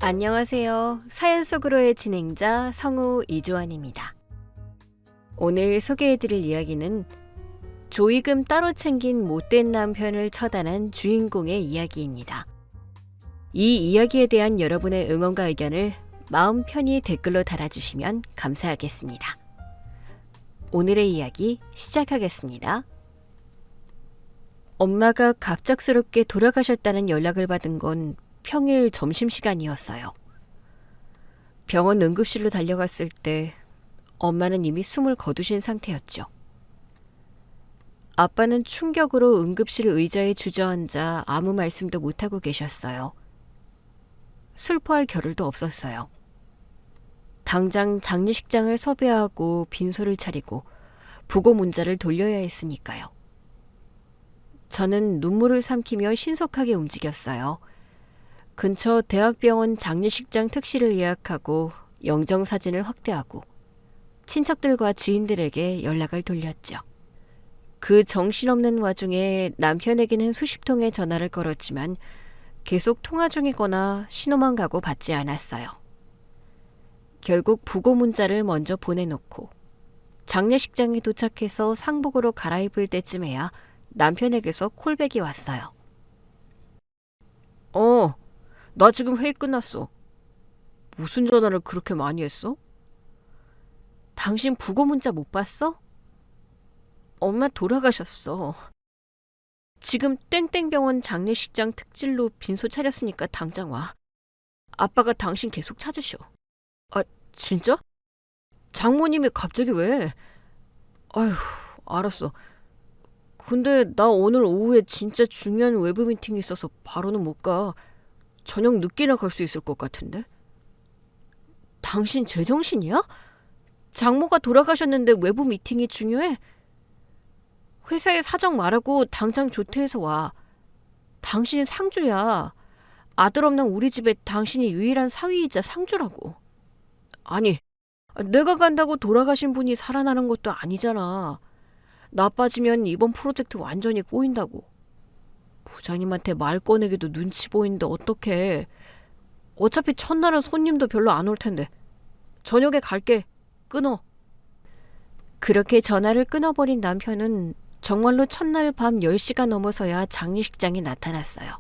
안녕하세요. 사연 속으로의 진행자 성우 이주환입니다. 오늘 소개해드릴 이야기는 조의금 따로 챙긴 못된 남편을 처단한 주인공의 이야기입니다. 이 이야기에 대한 여러분의 응원과 의견을 마음 편히 댓글로 달아주시면 감사하겠습니다. 오늘의 이야기 시작하겠습니다. 엄마가 갑작스럽게 돌아가셨다는 연락을 받은 건 평일 점심시간이었어요. 병원 응급실로 달려갔을 때 엄마는 이미 숨을 거두신 상태였죠. 아빠는 충격으로 응급실 의자에 주저앉아 아무 말씀도 못하고 계셨어요. 슬퍼할 겨를도 없었어요. 당장 장례식장을 섭외하고 빈소를 차리고 부고 문자를 돌려야 했으니까요. 저는 눈물을 삼키며 신속하게 움직였어요. 근처 대학병원 장례식장 특실을 예약하고 영정사진을 확대하고 친척들과 지인들에게 연락을 돌렸죠. 그 정신없는 와중에 남편에게는 수십 통의 전화를 걸었지만 계속 통화 중이거나 신호만 가고 받지 않았어요. 결국 부고 문자를 먼저 보내놓고 장례식장에 도착해서 상복으로 갈아입을 때쯤에야 남편에게서 콜백이 왔어요. 나 지금 회의 끝났어. 무슨 전화를 그렇게 많이 했어? 당신 부고 문자 못 봤어? 엄마 돌아가셨어. 지금 땡땡병원 장례식장 특질로 빈소 차렸으니까 당장 와. 아빠가 당신 계속 찾으셔. 아, 진짜? 장모님이 갑자기 왜? 아휴, 알았어. 근데 나 오늘 오후에 진짜 중요한 외부 미팅이 있어서 바로는 못 가. 저녁 늦게나 갈 수 있을 것 같은데? 당신 제정신이야? 장모가 돌아가셨는데 외부 미팅이 중요해? 회사에 사정 말하고 당장 조퇴해서 와. 당신이 상주야. 아들 없는 우리 집에 당신이 유일한 사위이자 상주라고. 아니, 내가 간다고 돌아가신 분이 살아나는 것도 아니잖아. 나 빠지면 이번 프로젝트 완전히 꼬인다고. 부장님한테 말 꺼내기도 눈치 보이는데 어떡해. 어차피 첫날은 손님도 별로 안 올 텐데. 저녁에 갈게. 끊어. 그렇게 전화를 끊어버린 남편은 정말로 첫날 밤 10시가 넘어서야 장례식장에 나타났어요.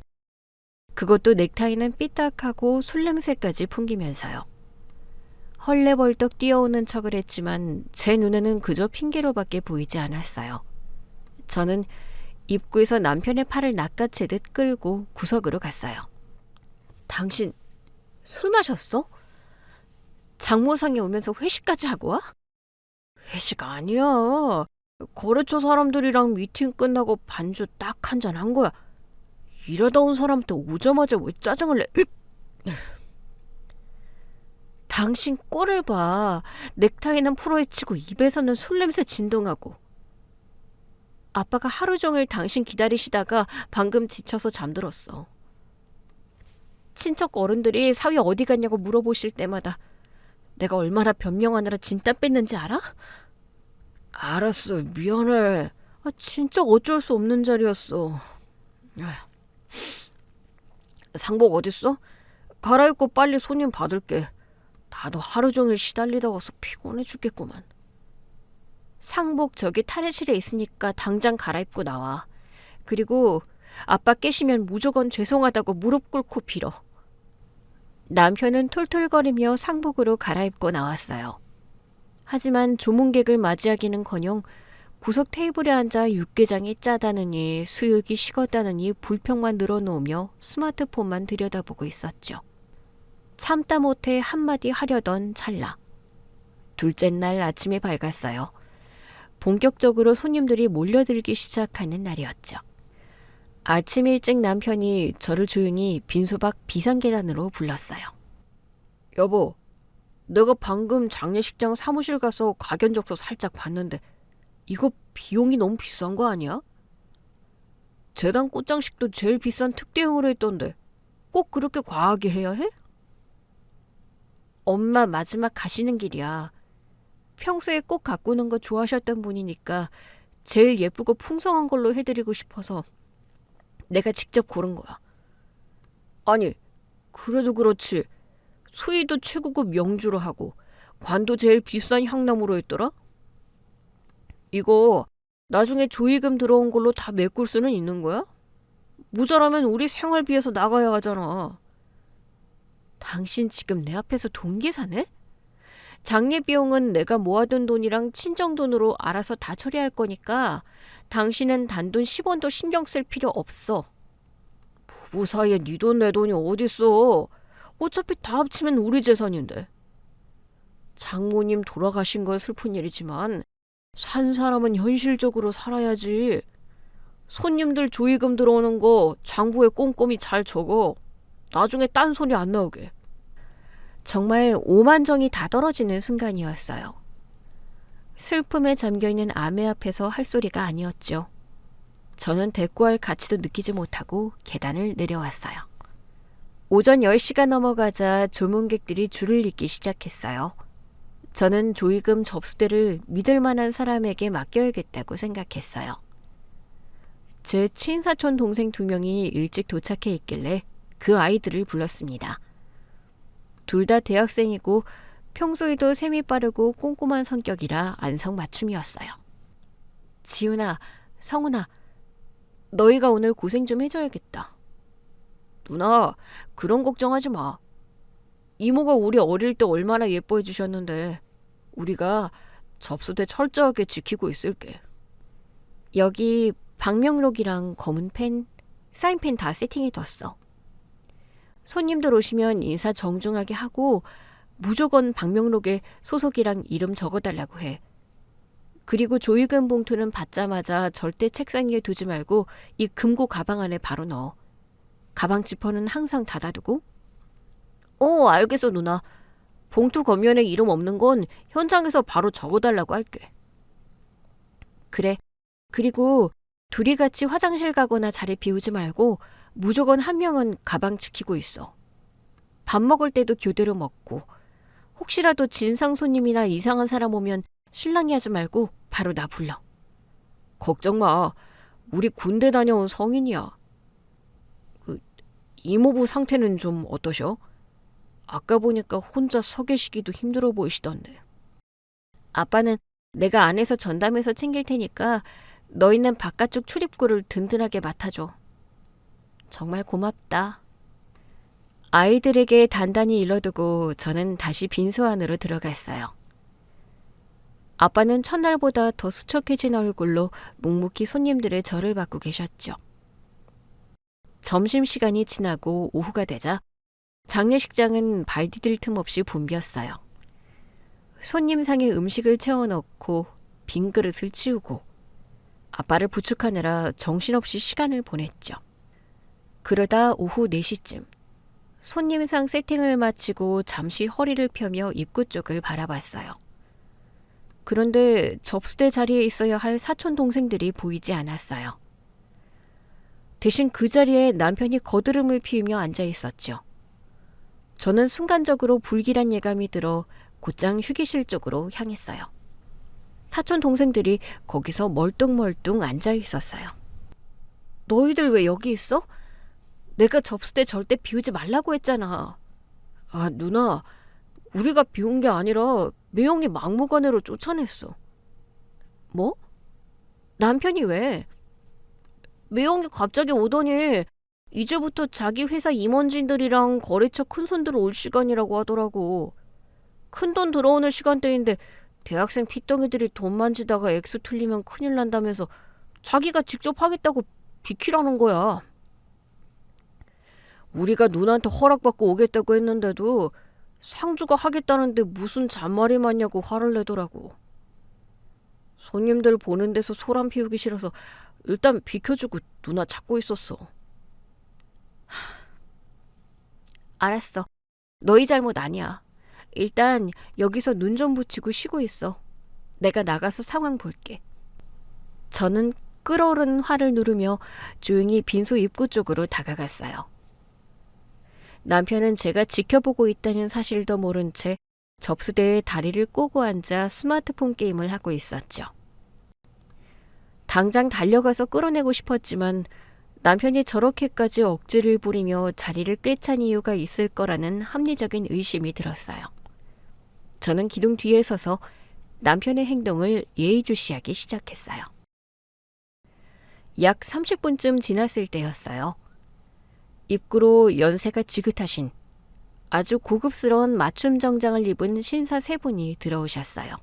그것도 넥타이는 삐딱하고 술 냄새까지 풍기면서요. 헐레벌떡 뛰어오는 척을 했지만 제 눈에는 그저 핑계로밖에 보이지 않았어요. 저는 입구에서 남편의 팔을 낚아채듯 끌고 구석으로 갔어요. 당신 술 마셨어? 장모상에 오면서 회식까지 하고 와? 회식 아니야. 거래처 사람들이랑 미팅 끝나고 반주 딱 한 잔 한 거야. 일하다 온 사람한테 오자마자 왜 짜증을 내? 당신 꼴을 봐. 넥타이는 풀어헤치고 입에서는 술 냄새 진동하고. 아빠가 하루 종일 당신 기다리시다가 방금 지쳐서 잠들었어. 친척 어른들이 사위 어디 갔냐고 물어보실 때마다 내가 얼마나 변명하느라 진땀 뺐는지 알아? 알았어, 미안해. 진짜 어쩔 수 없는 자리였어. 상복 어딨어? 갈아입고 빨리 손님 받을게. 나도 하루 종일 시달리다 와서 피곤해 죽겠구만. 상복 저기 탈의실에 있으니까 당장 갈아입고 나와. 그리고 아빠 깨시면 무조건 죄송하다고 무릎 꿇고 빌어. 남편은 툴툴거리며 상복으로 갈아입고 나왔어요. 하지만 조문객을 맞이하기는커녕 구석 테이블에 앉아 육개장이 짜다느니 수육이 식었다느니 불평만 늘어놓으며 스마트폰만 들여다보고 있었죠. 참다 못해 한마디 하려던 찰나. 둘째 날 아침이 밝았어요. 본격적으로 손님들이 몰려들기 시작하는 날이었죠. 아침 일찍 남편이 저를 조용히 빈소 밖 비상계단으로 불렀어요. 여보, 내가 방금 장례식장 사무실 가서 가견적서 살짝 봤는데 이거 비용이 너무 비싼 거 아니야? 재단 꽃장식도 제일 비싼 특대형으로 했던데 꼭 그렇게 과하게 해야 해? 엄마 마지막 가시는 길이야. 평소에 꼭 가꾸는 거 좋아하셨던 분이니까 제일 예쁘고 풍성한 걸로 해드리고 싶어서 내가 직접 고른 거야. 아니, 그래도 그렇지. 수위도 최고급 명주로 하고 관도 제일 비싼 향나무로 했더라? 이거 나중에 조의금 들어온 걸로 다 메꿀 수는 있는 거야? 모자라면 우리 생활비에서 나가야 하잖아. 당신 지금 내 앞에서 돈 계산해? 장례 비용은 내가 모아둔 돈이랑 친정 돈으로 알아서 다 처리할 거니까 당신은 단돈 10원도 신경 쓸 필요 없어. 부부 사이에 네 돈 내 돈이 어딨어. 어차피 다 합치면 우리 재산인데. 장모님 돌아가신 건 슬픈 일이지만 산 사람은 현실적으로 살아야지. 손님들 조의금 들어오는 거 장부에 꼼꼼히 잘 적어. 나중에 딴소리 안 나오게. 정말 오만정이 다 떨어지는 순간이었어요. 슬픔에 잠겨있는 아내 앞에서 할 소리가 아니었죠. 저는 대꾸할 가치도 느끼지 못하고 계단을 내려왔어요. 오전 10시가 넘어가자 조문객들이 줄을 잇기 시작했어요. 저는 조의금 접수대를 믿을 만한 사람에게 맡겨야겠다고 생각했어요. 제 친사촌 동생 2명이 일찍 도착해 있길래 그 아이들을 불렀습니다. 둘 다 대학생이고 평소에도 셈이 빠르고 꼼꼼한 성격이라 안성맞춤이었어요. 지훈아, 성훈아, 너희가 오늘 고생 좀 해줘야겠다. 누나, 그런 걱정하지 마. 이모가 우리 어릴 때 얼마나 예뻐해 주셨는데 우리가 접수대 철저하게 지키고 있을게. 여기 방명록이랑 검은 펜, 사인펜 다 세팅해뒀어. 손님들 오시면 인사 정중하게 하고 무조건 방명록에 소속이랑 이름 적어달라고 해. 그리고 조의금 봉투는 받자마자 절대 책상 위에 두지 말고 이 금고 가방 안에 바로 넣어. 가방 지퍼는 항상 닫아두고. 알겠어 누나. 봉투 겉면에 이름 없는 건 현장에서 바로 적어달라고 할게. 그래. 그리고 둘이 같이 화장실 가거나 자리 비우지 말고 무조건 한 명은 가방 지키고 있어. 밥 먹을 때도 교대로 먹고 혹시라도 진상 손님이나 이상한 사람 오면 실랑이 하지 말고 바로 나 불러. 걱정 마. 우리 군대 다녀온 성인이야. 이모부 상태는 좀 어떠셔? 아까 보니까 혼자 서 계시기도 힘들어 보이시던데. 아빠는 내가 안에서 전담해서 챙길 테니까 너희는 바깥쪽 출입구를 든든하게 맡아줘. 정말 고맙다. 아이들에게 단단히 일러두고 저는 다시 빈소 안으로 들어갔어요. 아빠는 첫날보다 더 수척해진 얼굴로 묵묵히 손님들의 절을 받고 계셨죠. 점심시간이 지나고 오후가 되자 장례식장은 발 디딜 틈 없이 붐볐어요. 손님상에 음식을 채워넣고 빈 그릇을 치우고 아빠를 부축하느라 정신없이 시간을 보냈죠. 그러다 오후 4시쯤 손님상 세팅을 마치고 잠시 허리를 펴며 입구 쪽을 바라봤어요. 그런데 접수대 자리에 있어야 할 사촌 동생들이 보이지 않았어요. 대신 그 자리에 남편이 거드름을 피우며 앉아 있었죠. 저는 순간적으로 불길한 예감이 들어 곧장 휴게실 쪽으로 향했어요. 사촌 동생들이 거기서 멀뚱멀뚱 앉아 있었어요. 너희들 왜 여기 있어? 내가 접수대 절대 비우지 말라고 했잖아. 아, 누나, 우리가 비운 게 아니라 매형이 막무가내로 쫓아냈어. 뭐? 남편이 왜? 매형이 갑자기 오더니 이제부터 자기 회사 임원진들이랑 거래처 큰손들 올 시간이라고 하더라고. 큰돈 들어오는 시간대인데 대학생 핏덩이들이 돈 만지다가 액수 틀리면 큰일 난다면서 자기가 직접 하겠다고 비키라는 거야. 우리가 누나한테 허락받고 오겠다고 했는데도 상주가 하겠다는데 무슨 잔말이 많냐고 화를 내더라고. 손님들 보는 데서 소란 피우기 싫어서 일단 비켜주고 누나 찾고 있었어. 알았어. 너희 잘못 아니야. 일단 여기서 눈 좀 붙이고 쉬고 있어. 내가 나가서 상황 볼게. 저는 끓어오른 화를 누르며 조용히 빈소 입구 쪽으로 다가갔어요. 남편은 제가 지켜보고 있다는 사실도 모른 채 접수대에 다리를 꼬고 앉아 스마트폰 게임을 하고 있었죠. 당장 달려가서 끌어내고 싶었지만 남편이 저렇게까지 억지를 부리며 자리를 꿰찬 이유가 있을 거라는 합리적인 의심이 들었어요. 저는 기둥 뒤에 서서 남편의 행동을 예의주시하기 시작했어요. 약 30분쯤 지났을 때였어요. 입구로 연세가 지긋하신 아주 고급스러운 맞춤 정장을 입은 신사 세 분이 들어오셨어요.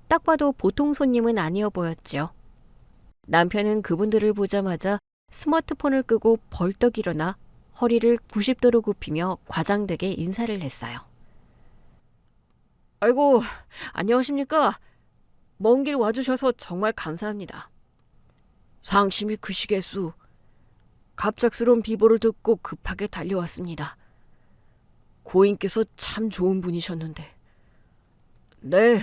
딱 봐도 보통 손님은 아니어 보였죠. 남편은 그분들을 보자마자 스마트폰을 끄고 벌떡 일어나 허리를 90도로 굽히며 과장되게 인사를 했어요. 아이고, 안녕하십니까? 먼 길 와주셔서 정말 감사합니다. 상심이 크시겠수. 갑작스러운 비보를 듣고 급하게 달려왔습니다. 고인께서 참 좋은 분이셨는데. 네,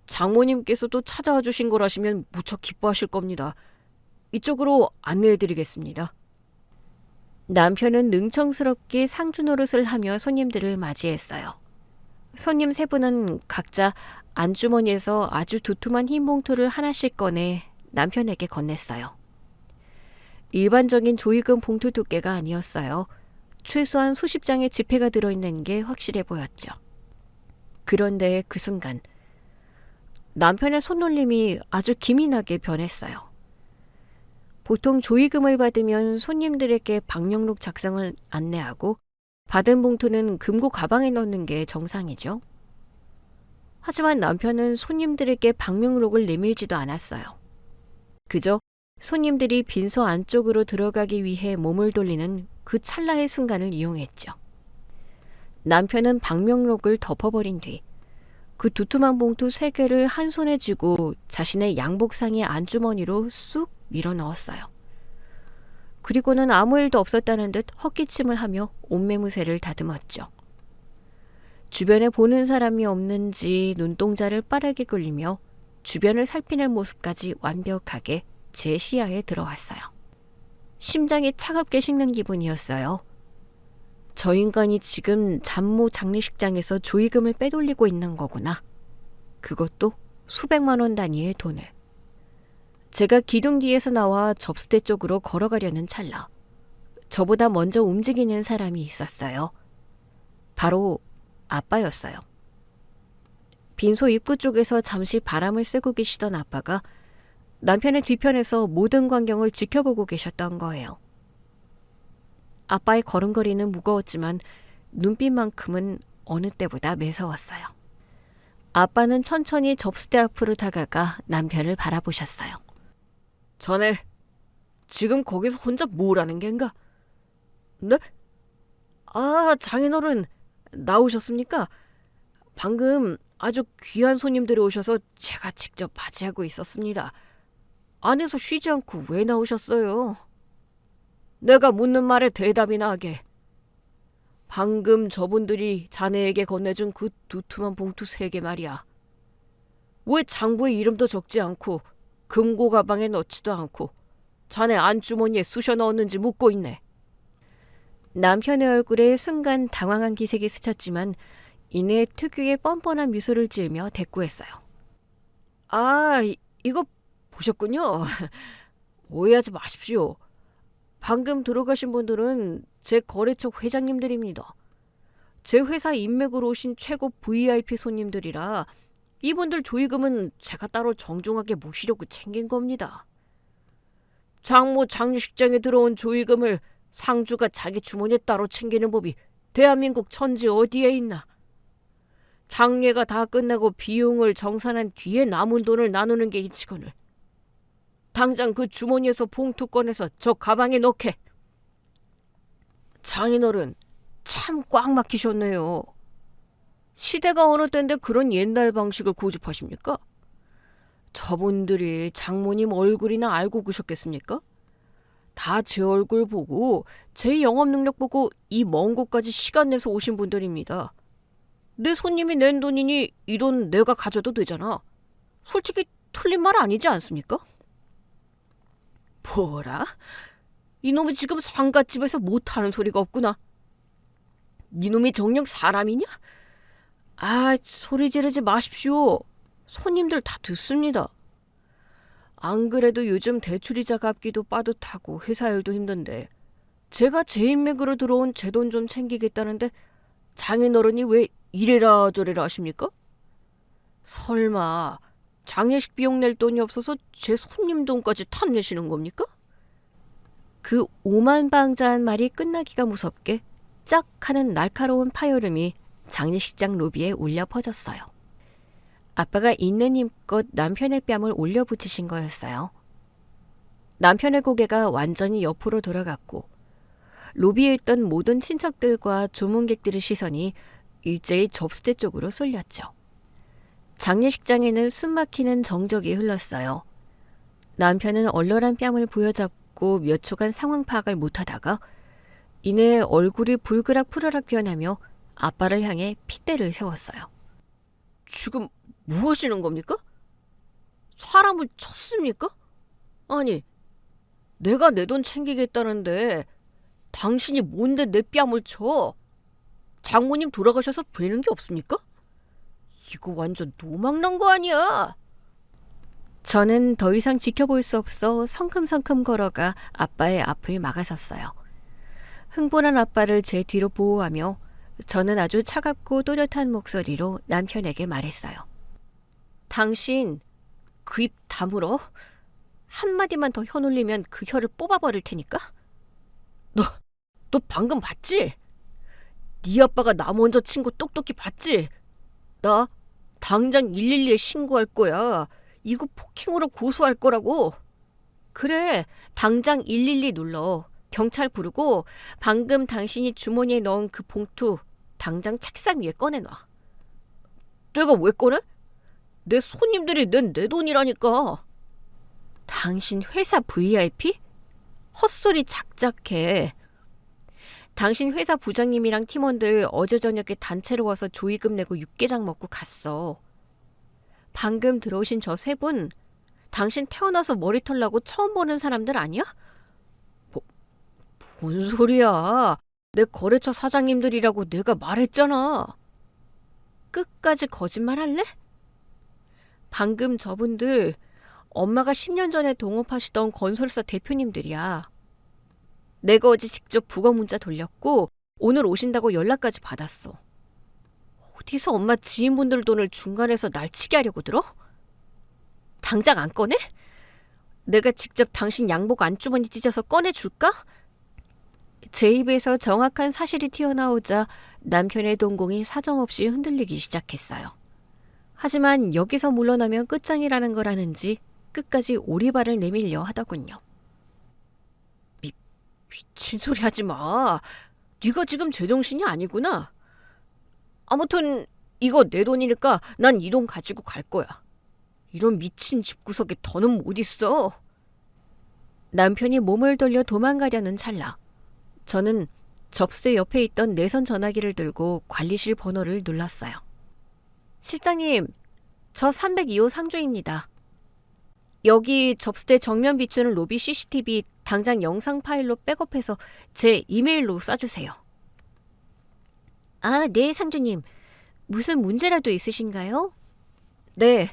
장모님께서도 찾아와 주신 거라시면 무척 기뻐하실 겁니다. 이쪽으로 안내해드리겠습니다. 남편은 능청스럽게 상주 노릇을 하며 손님들을 맞이했어요. 손님 세 분은 각자 안주머니에서 아주 두툼한 흰 봉투를 하나씩 꺼내 남편에게 건넸어요. 일반적인 조의금 봉투 두께가 아니었어요. 최소한 수십 장의 지폐가 들어있는 게 확실해 보였죠. 그런데 그 순간 남편의 손놀림이 아주 기민하게 변했어요. 보통 조의금을 받으면 손님들에게 방명록 작성을 안내하고 받은 봉투는 금고 가방에 넣는 게 정상이죠. 하지만 남편은 손님들에게 방명록을 내밀지도 않았어요. 그저 손님들이 빈소 안쪽으로 들어가기 위해 몸을 돌리는 그 찰나의 순간을 이용했죠. 남편은 방명록을 덮어버린 뒤 그 두툼한 봉투 3개를 한 손에 쥐고 자신의 양복상의 안주머니로 쑥 밀어 넣었어요. 그리고는 아무 일도 없었다는 듯 헛기침을 하며 옷매무새를 다듬었죠. 주변에 보는 사람이 없는지 눈동자를 빠르게 굴리며 주변을 살피는 모습까지 완벽하게 제 시야에 들어왔어요. 심장이 차갑게 식는 기분이었어요. 저 인간이 지금 잡모 장례식장에서 조의금을 빼돌리고 있는 거구나. 그것도 수백만 원 단위의 돈을. 제가 기둥 뒤에서 나와 접수대 쪽으로 걸어가려는 찰나 저보다 먼저 움직이는 사람이 있었어요. 바로 아빠였어요. 빈소 입구 쪽에서 잠시 바람을 쐬고 계시던 아빠가 남편의 뒤편에서 모든 광경을 지켜보고 계셨던 거예요. 아빠의 걸음걸이는 무거웠지만 눈빛만큼은 어느 때보다 매서웠어요. 아빠는 천천히 접수대 앞으로 다가가 남편을 바라보셨어요. 자네, 지금 거기서 혼자 뭘 하는 겐가? 네? 아, 장인어른, 나오셨습니까? 방금 아주 귀한 손님들이 오셔서 제가 직접 맞이하고 있었습니다. 안에서 쉬지 않고 왜 나오셨어요? 내가 묻는 말에 대답이나 하게. 방금 저분들이 자네에게 건네준 그 두툼한 봉투 3개 말이야. 왜 장부의 이름도 적지 않고 금고 가방에 넣지도 않고 자네 안주머니에 쑤셔 넣었는지 묻고 있네. 남편의 얼굴에 순간 당황한 기색이 스쳤지만 이내 특유의 뻔뻔한 미소를 지으며 대꾸했어요. 아, 이거 보셨군요. 오해하지 마십시오. 방금 들어가신 분들은 제 거래처 회장님들입니다. 제 회사 인맥으로 오신 최고 VIP 손님들이라 이분들 조의금은 제가 따로 정중하게 모시려고 챙긴 겁니다. 장모 장례식장에 들어온 조의금을 상주가 자기 주머니에 따로 챙기는 법이 대한민국 천지 어디에 있나. 장례가 다 끝나고 비용을 정산한 뒤에 남은 돈을 나누는 게 이치거늘. 당장 그 주머니에서 봉투 꺼내서 저 가방에 넣게. 장인어른, 참 꽉 막히셨네요. 시대가 어느 때인데 그런 옛날 방식을 고집하십니까? 저분들이 장모님 얼굴이나 알고 그셨겠습니까? 다 제 얼굴 보고 제 영업 능력 보고 이 먼 곳까지 시간 내서 오신 분들입니다. 내 손님이 낸 돈이니 이 돈 내가 가져도 되잖아. 솔직히 틀린 말 아니지 않습니까? 뭐라? 이놈이 지금 상갓집에서 못하는 소리가 없구나. 이놈이 정녕 사람이냐? 아, 소리 지르지 마십시오. 손님들 다 듣습니다. 안 그래도 요즘 대출이자 갚기도 빠듯하고 회사 일도 힘든데 제가 제 인맥으로 들어온 제 돈 좀 챙기겠다는데 장인어른이 왜 이래라 저래라 하십니까? 설마 장례식 비용 낼 돈이 없어서 제 손님 돈까지 탓내시는 겁니까? 그 오만방자한 말이 끝나기가 무섭게 짝 하는 날카로운 파열음이 장례식장 로비에 울려 퍼졌어요. 아빠가 있는 힘껏 남편의 뺨을 올려붙이신 거였어요. 남편의 고개가 완전히 옆으로 돌아갔고 로비에 있던 모든 친척들과 조문객들의 시선이 일제히 접수대 쪽으로 쏠렸죠. 장례식장에는 숨막히는 정적이 흘렀어요. 남편은 얼얼한 뺨을 부여잡고 몇 초간 상황 파악을 못하다가 이내 얼굴이 불그락 푸르락 변하며 아빠를 향해 핏대를 세웠어요. 지금 뭐 하시는 겁니까? 사람을 쳤습니까? 아니, 내가 내 돈 챙기겠다는데 당신이 뭔데 내 뺨을 쳐? 장모님 돌아가셔서 뵈는 게 없습니까? 이거 완전 노망난 거 아니야? 저는 더 이상 지켜볼 수 없어 성큼성큼 걸어가 아빠의 앞을 막아섰어요. 흥분한 아빠를 제 뒤로 보호하며 저는 아주 차갑고 또렷한 목소리로 남편에게 말했어요. 당신 그 입 다물어? 한마디만 더 혀 놀리면 그 혀를 뽑아버릴 테니까? 너 방금 봤지? 네 아빠가 나 먼저 친 거 똑똑히 봤지? 나 당장 112에 신고할 거야. 이거 폭행으로 고소할 거라고. 그래, 당장 112 눌러. 경찰 부르고 방금 당신이 주머니에 넣은 그 봉투 당장 책상 위에 꺼내놔. 내가 왜 꺼내? 내 손님들이 낸 내 돈이라니까. 당신 회사 VIP? 헛소리 작작해. 당신 회사 부장님이랑 팀원들 어제 저녁에 단체로 와서 조의금 내고 육개장 먹고 갔어. 방금 들어오신 저 세 분 당신 태어나서 머리털 나고 처음 보는 사람들 아니야? 뭔 소리야. 내 거래처 사장님들이라고 내가 말했잖아. 끝까지 거짓말할래? 방금 저분들 엄마가 10년 전에 동업하시던 건설사 대표님들이야. 내가 어제 직접 부거 문자 돌렸고 오늘 오신다고 연락까지 받았어. 어디서 엄마 지인분들 돈을 중간에서 날치게 하려고 들어? 당장 안 꺼내? 내가 직접 당신 양복 안주머니 찢어서 꺼내줄까? 제 입에서 정확한 사실이 튀어나오자 남편의 동공이 사정없이 흔들리기 시작했어요. 하지만 여기서 물러나면 끝장이라는 걸 아는지 끝까지 오리발을 내밀려 하더군요. 미친 소리 하지 마. 네가 지금 제정신이 아니구나. 아무튼 이거 내 돈이니까 난 이 돈 가지고 갈 거야. 이런 미친 집구석에 더는 못 있어. 남편이 몸을 돌려 도망가려는 찰나 저는 접수대 옆에 있던 내선 전화기를 들고 관리실 번호를 눌렀어요. 실장님, 저 302호 상주입니다. 여기 접수대 정면 비추는 로비 CCTV 당장 영상 파일로 백업해서 제 이메일로 쏴주세요. 아, 네, 상주님. 무슨 문제라도 있으신가요? 네,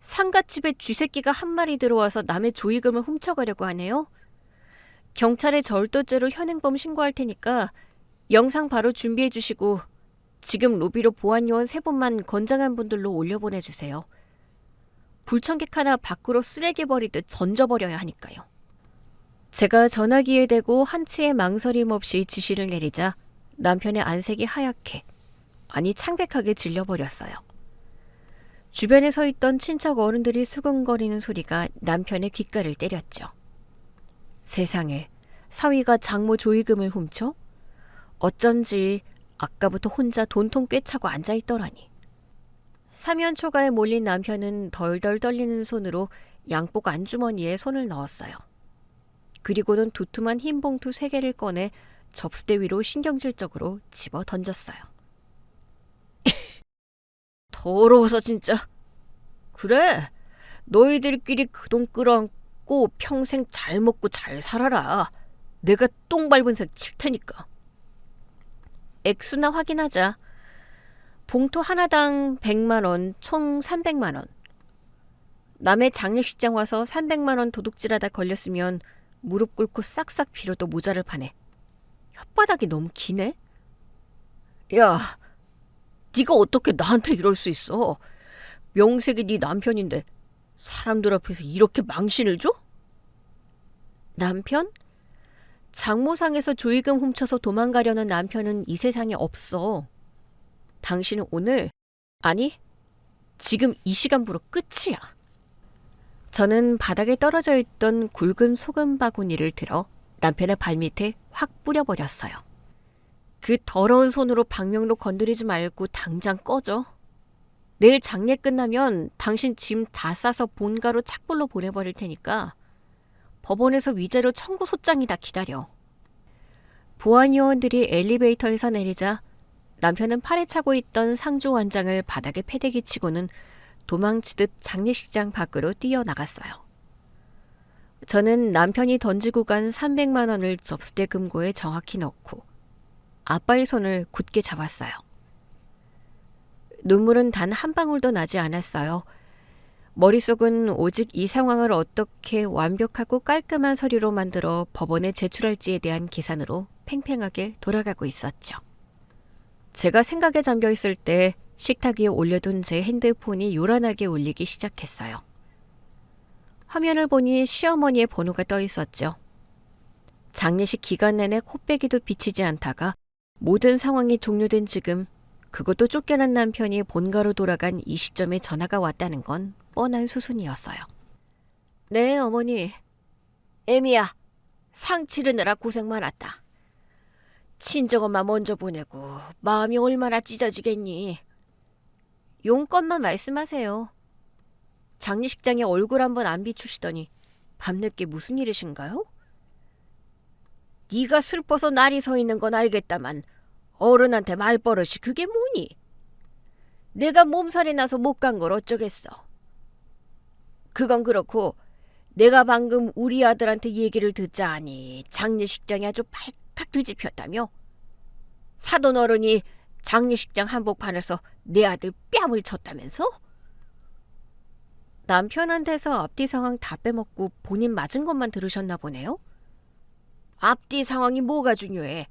상가집에 쥐새끼가 한 마리 들어와서 남의 조의금을 훔쳐가려고 하네요. 경찰에 절도죄로 현행범 신고할 테니까 영상 바로 준비해 주시고 지금 로비로 보안요원 3분만 건장한 분들로 올려보내주세요. 불청객 하나 밖으로 쓰레기 버리듯 던져버려야 하니까요. 제가 전화기에 대고 한치의 망설임 없이 지시를 내리자 남편의 안색이 하얗게, 아니 창백하게 질려버렸어요. 주변에 서 있던 친척 어른들이 수근거리는 소리가 남편의 귓가를 때렸죠. 세상에, 사위가 장모 조의금을 훔쳐? 어쩐지 아까부터 혼자 돈통 꿰차고 앉아있더라니. 사면초가에 몰린 남편은 덜덜 떨리는 손으로 양복 안주머니에 손을 넣었어요. 그리고는 두툼한 흰 봉투 3개를 꺼내 접수대 위로 신경질적으로 집어 던졌어요. 더러워서 진짜. 그래, 너희들끼리 그 돈 끌어안고 평생 잘 먹고 잘 살아라. 내가 똥 밟은 색 칠 테니까. 액수나 확인하자. 봉투 하나당 100만 원, 총 300만 원. 남의 장례식장 와서 300만 원 도둑질하다 걸렸으면 무릎 꿇고 싹싹 빌어도 모자를 파네. 혓바닥이 너무 기네? 야, 네가 어떻게 나한테 이럴 수 있어? 명색이 네 남편인데 사람들 앞에서 이렇게 망신을 줘? 남편? 장모상에서 조의금 훔쳐서 도망가려는 남편은 이 세상에 없어. 당신은 오늘, 아니, 지금 이 시간부로 끝이야. 저는 바닥에 떨어져 있던 굵은 소금 바구니를 들어 남편의 발밑에 확 뿌려버렸어요. 그 더러운 손으로 박명록 건드리지 말고 당장 꺼져. 내일 장례 끝나면 당신 짐 다 싸서 본가로 착불로 보내버릴 테니까 법원에서 위자료 청구 소장이다 기다려. 보안요원들이 엘리베이터에서 내리자 남편은 팔에 차고 있던 상조 완장을 바닥에 패대기 치고는 도망치듯 장례식장 밖으로 뛰어나갔어요. 저는 남편이 던지고 간 300만 원을 접수대 금고에 정확히 넣고 아빠의 손을 굳게 잡았어요. 눈물은 단 한 방울도 나지 않았어요. 머릿속은 오직 이 상황을 어떻게 완벽하고 깔끔한 서류로 만들어 법원에 제출할지에 대한 계산으로 팽팽하게 돌아가고 있었죠. 제가 생각에 잠겨 있을 때 식탁 위에 올려둔 제 핸드폰이 요란하게 울리기 시작했어요. 화면을 보니 시어머니의 번호가 떠 있었죠. 장례식 기간 내내 코빼기도 비치지 않다가 모든 상황이 종료된 지금 그것도 쫓겨난 남편이 본가로 돌아간 이 시점에 전화가 왔다는 건 뻔한 수순이었어요. 네, 어머니. 애미야, 상 치르느라 고생 많았다. 친정엄마 먼저 보내고 마음이 얼마나 찢어지겠니? 용건만 말씀하세요. 장례식장에 얼굴 한번 안 비추시더니 밤늦게 무슨 일이신가요? 네가 슬퍼서 날이 서 있는 건 알겠다만 어른한테 말버릇이 그게 뭐니? 내가 몸살이 나서 못 간 걸 어쩌겠어. 그건 그렇고 내가 방금 우리 아들한테 얘기를 듣자 하니 장례식장이 아주 발칵 뒤집혔다며? 사돈 어른이 장례식장 한복판에서 내 아들 뺨을 쳤다면서? 남편한테서 앞뒤 상황 다 빼먹고 본인 맞은 것만 들으셨나 보네요? 앞뒤 상황이 뭐가 중요해?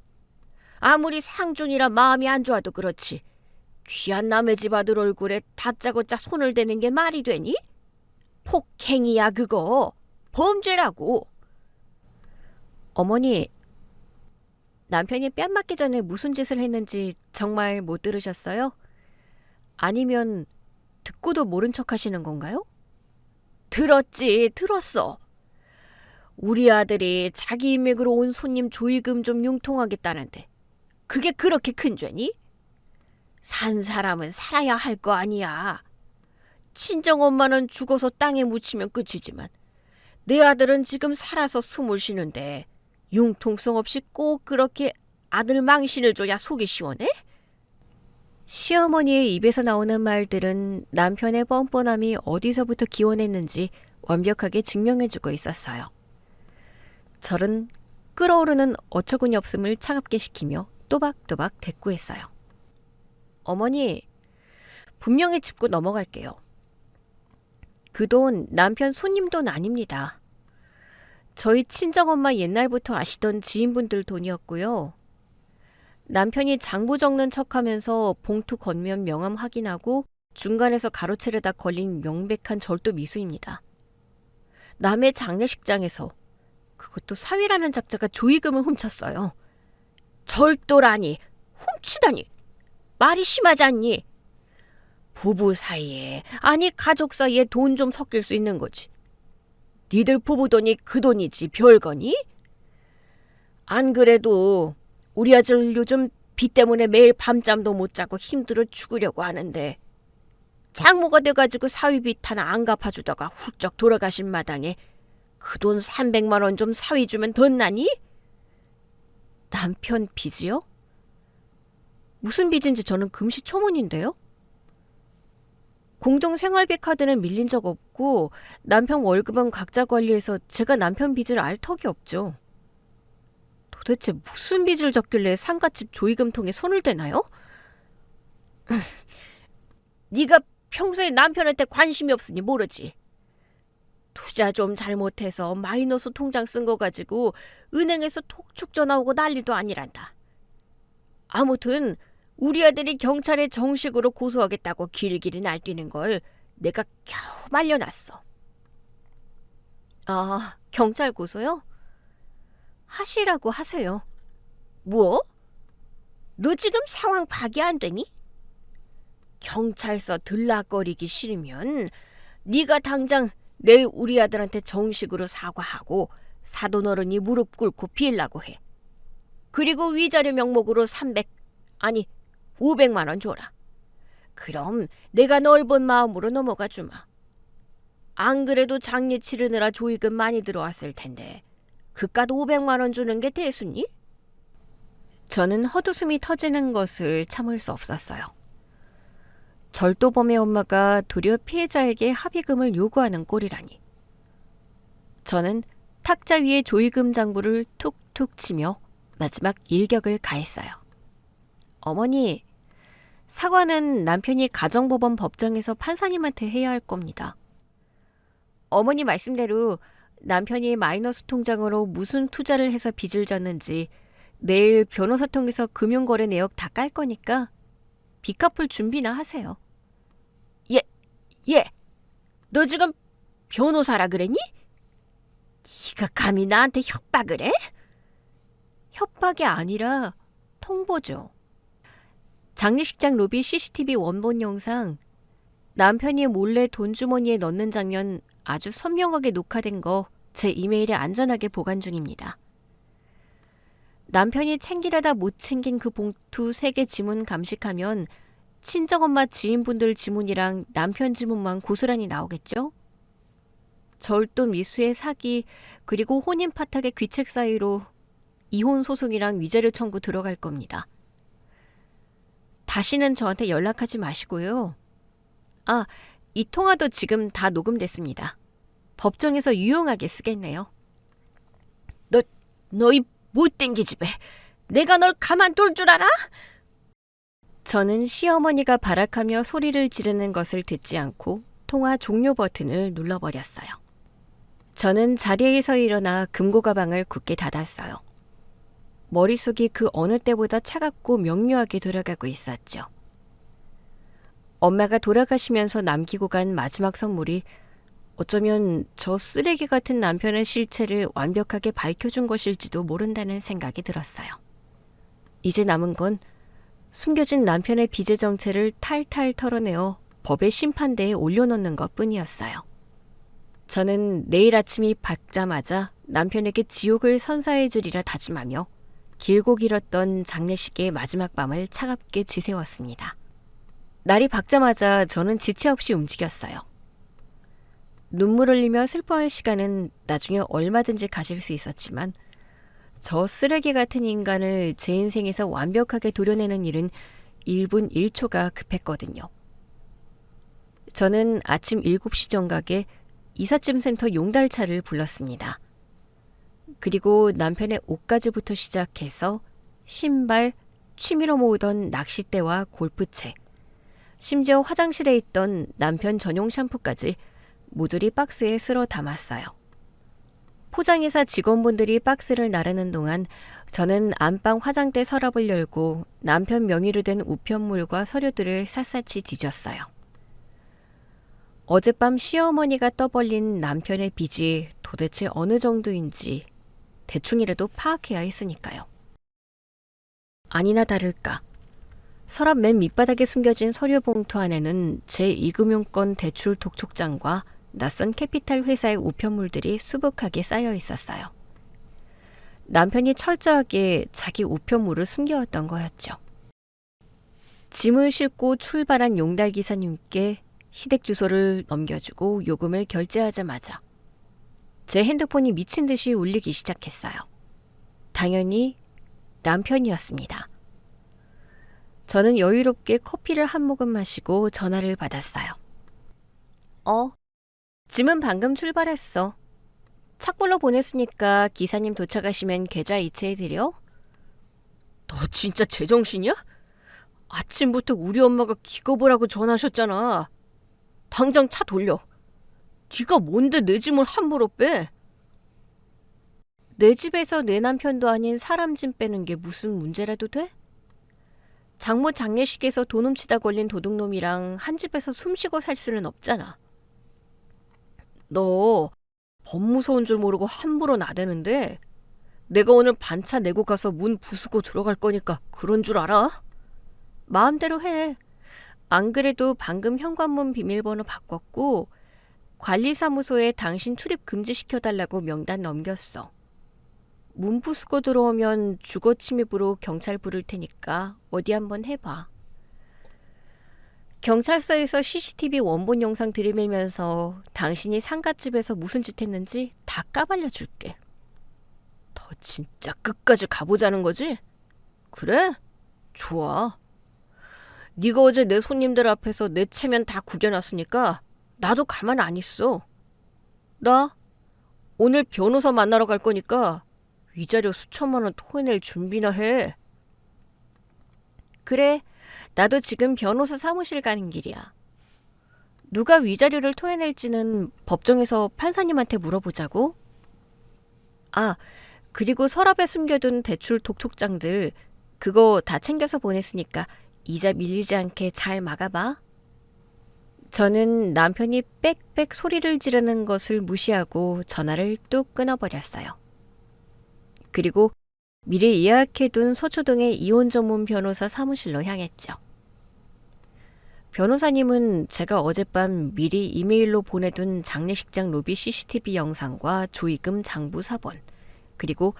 아무리 상준이라 마음이 안 좋아도 그렇지 귀한 남의 집 아들 얼굴에 다짜고짜 손을 대는 게 말이 되니? 폭행이야 그거. 범죄라고. 어머니, 남편이 뺨 맞기 전에 무슨 짓을 했는지 정말 못 들으셨어요? 아니면 듣고도 모른 척 하시는 건가요? 들었지, 들었어. 우리 아들이 자기 인맥으로 온 손님 조의금 좀 융통하겠다는데 그게 그렇게 큰 죄니? 산 사람은 살아야 할 거 아니야. 친정엄마는 죽어서 땅에 묻히면 끝이지만 내 아들은 지금 살아서 숨을 쉬는데 융통성 없이 꼭 그렇게 아들 망신을 줘야 속이 시원해? 시어머니의 입에서 나오는 말들은 남편의 뻔뻔함이 어디서부터 기원했는지 완벽하게 증명해주고 있었어요. 저는 끓어오르는 어처구니 없음을 차갑게 식히며 또박또박 대꾸했어요. 어머니, 분명히 짚고 넘어갈게요. 그 돈 남편 손님 돈 아닙니다. 저희 친정엄마 옛날부터 아시던 지인분들 돈이었고요. 남편이 장부 적는 척하면서 봉투 겉면 명함 확인하고 중간에서 가로채려다 걸린 명백한 절도 미수입니다. 남의 장례식장에서 그것도 사위라는 작자가 조의금을 훔쳤어요. 절도라니, 훔치다니. 말이 심하지 않니? 부부 사이에, 아니 가족 사이에 돈 좀 섞일 수 있는 거지. 니들 부부 돈이 그 돈이지 별거니? 안 그래도 우리 아들 요즘 빚 때문에 매일 밤잠도 못 자고 힘들어 죽으려고 하는데 장모가 돼가지고 사위 빚 하나 안 갚아주다가 훌쩍 돌아가신 마당에 그 돈 300만 원 좀 사위 주면 덧나니? 남편 빚이요? 무슨 빚인지 저는 금시초문인데요? 공동생활비 카드는 밀린 적 없고 남편 월급은 각자 관리해서 제가 남편 빚을 알 턱이 없죠. 도대체 무슨 빚을 졌길래 상가집 조의금통에 손을 대나요? 네가 평소에 남편한테 관심이 없으니 모르지. 투자 좀 잘못해서 마이너스 통장 쓴 거 가지고 은행에서 톡촉 전화 오고 난리도 아니란다. 아무튼 우리 아들이 경찰에 정식으로 고소하겠다고 길길이 날뛰는 걸 내가 겨우 말려놨어. 아, 경찰 고소요? 하시라고 하세요. 뭐? 너 지금 상황 파악이 안 되니? 경찰서 들락거리기 싫으면 네가 당장 내일 우리 아들한테 정식으로 사과하고 사돈어른이 무릎 꿇고 빌라고 해. 그리고 위자료 명목으로 500만 원 줘라. 그럼 내가 넓은 마음으로 넘어가 주마. 안 그래도 장례 치르느라 조의금 많이 들어왔을 텐데 그깟 500만 원 주는 게 대수니? 저는 헛웃음이 터지는 것을 참을 수 없었어요. 절도범의 엄마가 도리어 피해자에게 합의금을 요구하는 꼴이라니. 저는 탁자 위에 조의금 장부를 툭툭 치며 마지막 일격을 가했어요. 어머니, 사과는 남편이 가정법원 법정에서 판사님한테 해야 할 겁니다. 어머니 말씀대로 남편이 마이너스 통장으로 무슨 투자를 해서 빚을 졌는지 내일 변호사 통해서 금융거래 내역 다 깔 거니까 빚 갚을 준비나 하세요. 예, 너 지금 변호사라 그랬니? 네가 감히 나한테 협박을 해? 협박이 아니라 통보죠. 장례식장 로비 CCTV 원본 영상, 남편이 몰래 돈 주머니에 넣는 장면 아주 선명하게 녹화된 거 제 이메일에 안전하게 보관 중입니다. 남편이 챙기려다 못 챙긴 그 봉투 3개 지문 감식하면 친정엄마 지인분들 지문이랑 남편 지문만 고스란히 나오겠죠? 절도 미수의 사기 그리고 혼인 파탁의 귀책 사이로 이혼 소송이랑 위자료 청구 들어갈 겁니다. 다시는 저한테 연락하지 마시고요. 아, 이 통화도 지금 다 녹음됐습니다. 법정에서 유용하게 쓰겠네요. 너희 못된 기집애. 내가 널 가만둘 줄 알아? 저는 시어머니가 발악하며 소리를 지르는 것을 듣지 않고 통화 종료 버튼을 눌러버렸어요. 저는 자리에서 일어나 금고 가방을 굳게 닫았어요. 머릿속이 그 어느 때보다 차갑고 명료하게 돌아가고 있었죠. 엄마가 돌아가시면서 남기고 간 마지막 선물이 어쩌면 저 쓰레기 같은 남편의 실체를 완벽하게 밝혀준 것일지도 모른다는 생각이 들었어요. 이제 남은 건 숨겨진 남편의 빚의 정체를 탈탈 털어내어 법의 심판대에 올려놓는 것뿐이었어요. 저는 내일 아침이 밝자마자 남편에게 지옥을 선사해 주리라 다짐하며 길고 길었던 장례식의 마지막 밤을 차갑게 지새웠습니다. 날이 밝자마자 저는 지체 없이 움직였어요. 눈물 흘리며 슬퍼할 시간은 나중에 얼마든지 가질 수 있었지만 저 쓰레기 같은 인간을 제 인생에서 완벽하게 도려내는 일은 1분 1초가 급했거든요. 저는 아침 7시 정각에 이삿짐 센터 용달차를 불렀습니다. 그리고 남편의 옷가지부터 시작해서 신발, 취미로 모으던 낚싯대와 골프채, 심지어 화장실에 있던 남편 전용 샴푸까지 모조리 박스에 쓸어 담았어요. 포장회사 직원분들이 박스를 나르는 동안 저는 안방 화장대 서랍을 열고 남편 명의로 된 우편물과 서류들을 샅샅이 뒤졌어요. 어젯밤 시어머니가 떠벌린 남편의 빚이 도대체 어느 정도인지 대충이라도 파악해야 했으니까요. 아니나 다를까. 서랍 맨 밑바닥에 숨겨진 서류 봉투 안에는 제2금융권 대출 독촉장과 낯선 캐피탈 회사의 우편물들이 수북하게 쌓여 있었어요. 남편이 철저하게 자기 우편물을 숨겨왔던 거였죠. 짐을 싣고 출발한 용달 기사님께 시댁 주소를 넘겨주고 요금을 결제하자마자 제 핸드폰이 미친 듯이 울리기 시작했어요. 당연히 남편이었습니다. 저는 여유롭게 커피를 한 모금 마시고 전화를 받았어요. 짐은 방금 출발했어. 착불로 보냈으니까 기사님 도착하시면 계좌 이체해드려. 너 진짜 제정신이야? 아침부터 우리 엄마가 기겁을 하고 전화하셨잖아. 당장 차 돌려. 네가 뭔데 내 짐을 함부로 빼? 내 집에서 내 남편도 아닌 사람 짐 빼는 게 무슨 문제라도 돼? 장모 장례식에서 돈 훔치다 걸린 도둑놈이랑 한 집에서 숨쉬고 살 수는 없잖아. 너 법 무서운 줄 모르고 함부로 나대는데 내가 오늘 반차 내고 가서 문 부수고 들어갈 거니까 그런 줄 알아? 마음대로 해. 안 그래도 방금 현관문 비밀번호 바꿨고 관리사무소에 당신 출입 금지시켜달라고 명단 넘겼어. 문 부수고 들어오면 주거 침입으로 경찰 부를 테니까 어디 한번 해봐. 경찰서에서 CCTV 원본 영상 들이밀면서 당신이 상갓집에서 무슨 짓 했는지 다 까발려 줄게. 더 진짜 끝까지 가보자는 거지? 그래? 좋아. 네가 어제 내 손님들 앞에서 내 체면 다 구겨놨으니까 나도 가만 안 있어. 나 오늘 변호사 만나러 갈 거니까 위자료 수천만 원 토해낼 준비나 해. 그래, 나도 지금 변호사 사무실 가는 길이야. 누가 위자료를 토해낼지는 법정에서 판사님한테 물어보자고. 아, 그리고 서랍에 숨겨둔 대출 독촉장들 그거 다 챙겨서 보냈으니까 이자 밀리지 않게 잘 막아봐. 저는 남편이 빽빽 소리를 지르는 것을 무시하고 전화를 뚝 끊어버렸어요. 그리고 미리 예약해둔 서초동의 이혼 전문 변호사 사무실로 향했죠. 변호사님은 제가 어젯밤 미리 이메일로 보내둔 장례식장 로비 CCTV 영상과 조의금 장부 사본, 그리고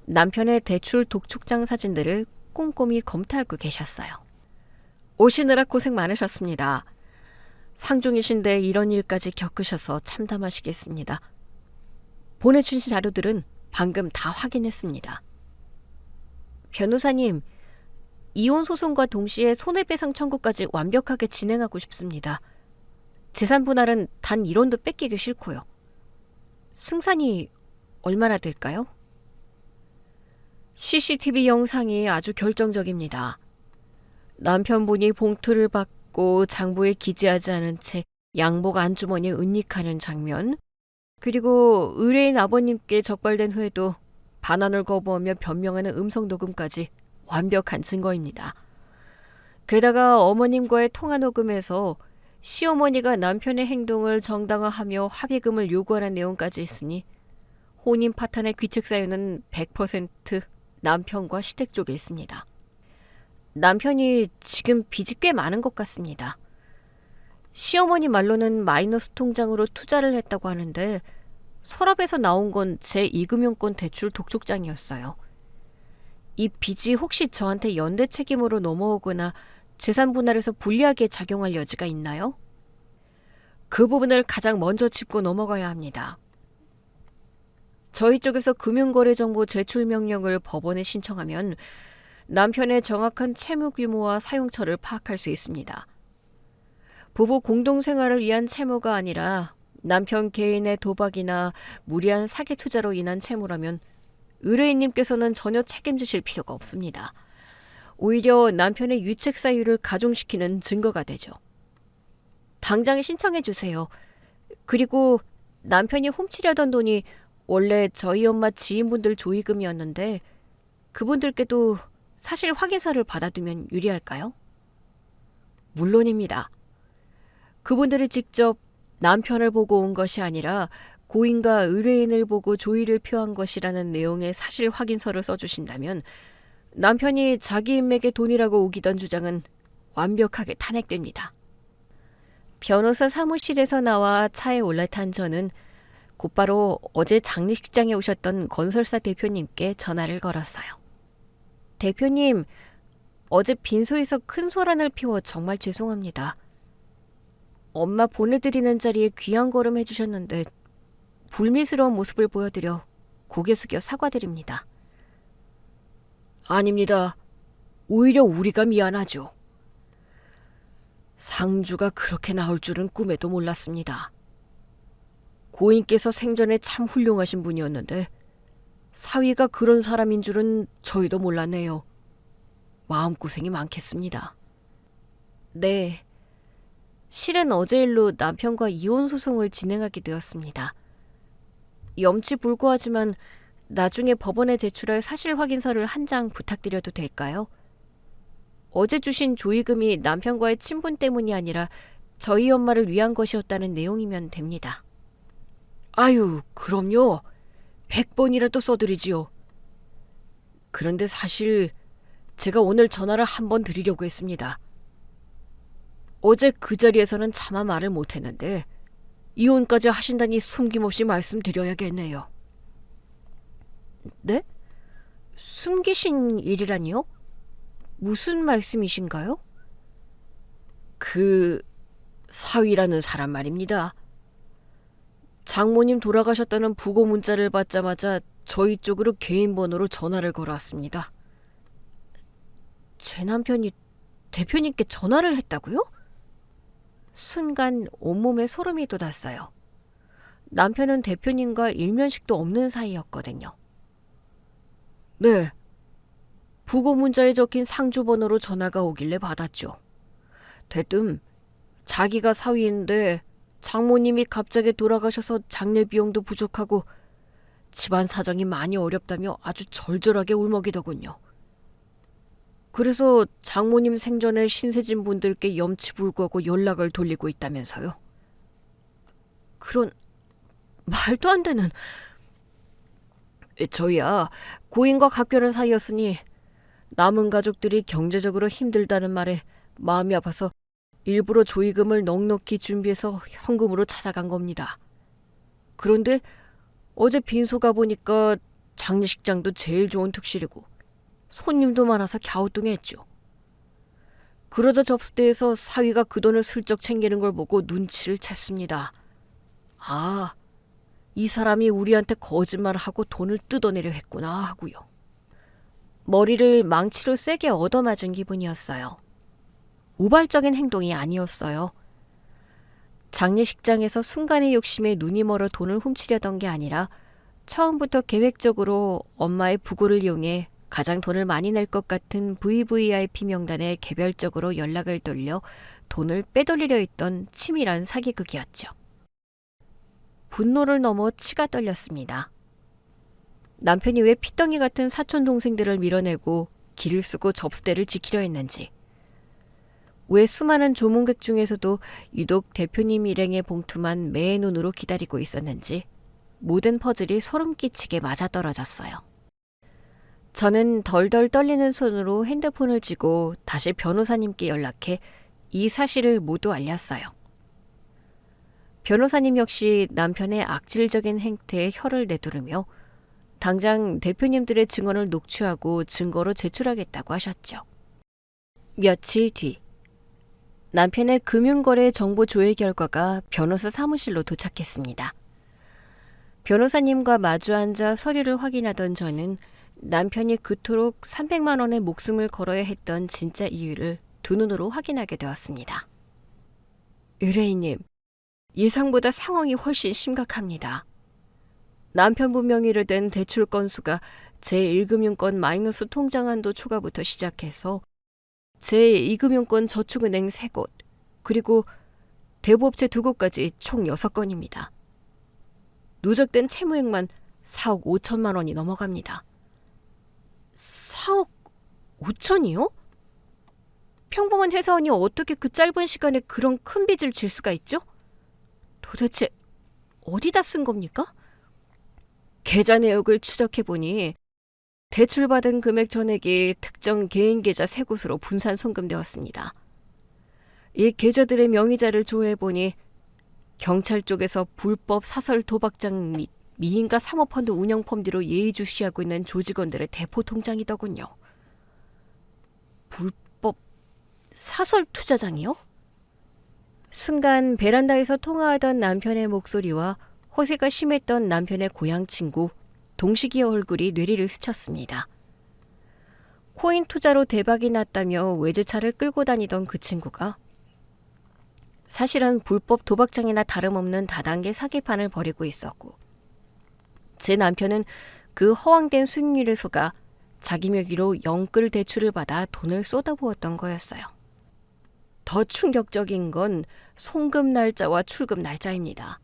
남편의 대출 독촉장 사진들을 꼼꼼히 검토하고 계셨어요. 오시느라 고생 많으셨습니다. 상중이신데 이런 일까지 겪으셔서 참담하시겠습니다. 보내주신 자료들은 방금 다 확인했습니다. 변호사님, 이혼 소송과 동시에 손해배상 청구까지 완벽하게 진행하고 싶습니다. 재산 분할은 단 1원도 뺏기기 싫고요. 승산이 얼마나 될까요? CCTV 영상이 아주 결정적입니다. 남편분이 봉투를 받고 장부에 기재하지 않은 채 양복 안주머니에 은닉하는 장면, 그리고 의뢰인 아버님께 적발된 후에도 반환을 거부하며 변명하는 음성 녹음까지 완벽한 증거입니다. 게다가 어머님과의 통화 녹음에서 시어머니가 남편의 행동을 정당화하며 합의금을 요구하는 내용까지 있으니 혼인 파탄의 귀책 사유는 100% 남편과 시댁 쪽에 있습니다. 남편이 지금 빚이 꽤 많은 것 같습니다. 시어머니 말로는 마이너스 통장으로 투자를 했다고 하는데 서랍에서 나온 건 제2금융권 대출 독촉장이었어요. 이 빚이 혹시 저한테 연대 책임으로 넘어오거나 재산 분할에서 불리하게 작용할 여지가 있나요? 그 부분을 가장 먼저 짚고 넘어가야 합니다. 저희 쪽에서 금융거래정보 제출 명령을 법원에 신청하면 남편의 정확한 채무 규모와 사용처를 파악할 수 있습니다. 부부 공동생활을 위한 채무가 아니라 남편 개인의 도박이나 무리한 사기 투자로 인한 채무라면 의뢰인님께서는 전혀 책임지실 필요가 없습니다. 오히려 남편의 유책 사유를 가중시키는 증거가 되죠. 당장 신청해 주세요. 그리고 남편이 훔치려던 돈이 원래 저희 엄마 지인분들 조의금이었는데 그분들께도 사실 확인서를 받아두면 유리할까요? 물론입니다. 그분들이 직접 남편을 보고 온 것이 아니라 고인과 의뢰인을 보고 조의를 표한 것이라는 내용의 사실 확인서를 써주신다면 남편이 자기 인맥의 돈이라고 우기던 주장은 완벽하게 탄핵됩니다. 변호사 사무실에서 나와 차에 올라탄 저는 곧바로 어제 장례식장에 오셨던 건설사 대표님께 전화를 걸었어요. 대표님, 어제 빈소에서 큰 소란을 피워 정말 죄송합니다. 엄마 보내드리는 자리에 귀한 걸음 해주셨는데 불미스러운 모습을 보여드려 고개 숙여 사과드립니다. 아닙니다. 오히려 우리가 미안하죠. 상주가 그렇게 나올 줄은 꿈에도 몰랐습니다. 고인께서 생전에 참 훌륭하신 분이었는데 사위가 그런 사람인 줄은 저희도 몰랐네요. 마음고생이 많겠습니다. 네, 실은 어제 일로 남편과 이혼 소송을 진행하게 되었습니다. 염치불구하지만 나중에 법원에 제출할 사실 확인서를 한 장 부탁드려도 될까요? 어제 주신 조의금이 남편과의 친분 때문이 아니라 저희 엄마를 위한 것이었다는 내용이면 됩니다. 아유, 그럼요. 100번이라도 써드리지요. 그런데 사실 제가 오늘 전화를 한번 드리려고 했습니다. 어제 그 자리에서는 차마 말을 못했는데 이혼까지 하신다니 숨김없이 말씀드려야겠네요. 네? 숨기신 일이라니요? 무슨 말씀이신가요? 그 사위라는 사람 말입니다. 장모님 돌아가셨다는 부고 문자를 받자마자 저희 쪽으로 개인 번호로 전화를 걸어왔습니다. 제 남편이 대표님께 전화를 했다고요? 순간 온몸에 소름이 돋았어요. 남편은 대표님과 일면식도 없는 사이였거든요. 네. 부고 문자에 적힌 상주 번호로 전화가 오길래 받았죠. 대뜸 자기가 사위인데 장모님이 갑자기 돌아가셔서 장례 비용도 부족하고 집안 사정이 많이 어렵다며 아주 절절하게 울먹이더군요. 그래서 장모님 생전에 신세진 분들께 염치불구하고 연락을 돌리고 있다면서요. 그런 말도 안 되는... 저희야 고인과 각별한 사이였으니 남은 가족들이 경제적으로 힘들다는 말에 마음이 아파서 일부러 조의금을 넉넉히 준비해서 현금으로 찾아간 겁니다. 그런데 어제 빈소 가보니까 장례식장도 제일 좋은 특실이고 손님도 많아서 갸우뚱했죠. 그러다 접수대에서 사위가 그 돈을 슬쩍 챙기는 걸 보고 눈치를 챘습니다. 아, 이 사람이 우리한테 거짓말을 하고 돈을 뜯어내려 했구나 하고요. 머리를 망치로 세게 얻어맞은 기분이었어요. 우발적인 행동이 아니었어요. 장례식장에서 순간의 욕심에 눈이 멀어 돈을 훔치려던 게 아니라 처음부터 계획적으로 엄마의 부고를 이용해 가장 돈을 많이 낼 것 같은 VVIP 명단에 개별적으로 연락을 돌려 돈을 빼돌리려 했던 치밀한 사기극이었죠. 분노를 넘어 치가 떨렸습니다. 남편이 왜 피덩이 같은 사촌 동생들을 밀어내고 길을 쓰고 접수대를 지키려 했는지, 왜 수많은 조문객 중에서도 유독 대표님 일행의 봉투만 매의 눈으로 기다리고 있었는지 모든 퍼즐이 소름 끼치게 맞아떨어졌어요. 저는 덜덜 떨리는 손으로 핸드폰을 쥐고 다시 변호사님께 연락해 이 사실을 모두 알렸어요. 변호사님 역시 남편의 악질적인 행태에 혀를 내두르며 당장 대표님들의 증언을 녹취하고 증거로 제출하겠다고 하셨죠. 며칠 뒤 남편의 금융거래 정보 조회 결과가 변호사 사무실로 도착했습니다. 변호사님과 마주 앉아 서류를 확인하던 저는 남편이 그토록 300만 원의 목숨을 걸어야 했던 진짜 이유를 두 눈으로 확인하게 되었습니다. 의뢰인님, 예상보다 상황이 훨씬 심각합니다. 남편분 명의로 된 대출 건수가 제1금융권 마이너스 통장한도 초과부터 시작해서 제2금융권 저축은행 3곳, 그리고 대부업체 2곳까지 총 6건입니다. 누적된 채무액만 4억 5천만 원이 넘어갑니다. 4억 5천이요? 평범한 회사원이 어떻게 그 짧은 시간에 그런 큰 빚을 질 수가 있죠? 도대체 어디다 쓴 겁니까? 계좌 내역을 추적해보니 대출받은 금액 전액이 특정 개인 계좌 3곳으로 분산 송금되었습니다. 이 계좌들의 명의자를 조회해보니 경찰 쪽에서 불법 사설 도박장 및 미인가 사모펀드 운영 펌디로 예의주시하고 있는 조직원들의 대포 통장이더군요. 불법 사설 투자장이요? 순간 베란다에서 통화하던 남편의 목소리와 호세가 심했던 남편의 고향 친구 동식이의 얼굴이 뇌리를 스쳤습니다. 코인 투자로 대박이 났다며 외제차를 끌고 다니던 그 친구가 사실은 불법 도박장이나 다름없는 다단계 사기판을 벌이고 있었고, 제 남편은 그 허황된 수익률에 속아 자기 명의로 영끌 대출을 받아 돈을 쏟아부었던 거였어요. 더 충격적인 건 송금 날짜와 출금 날짜입니다.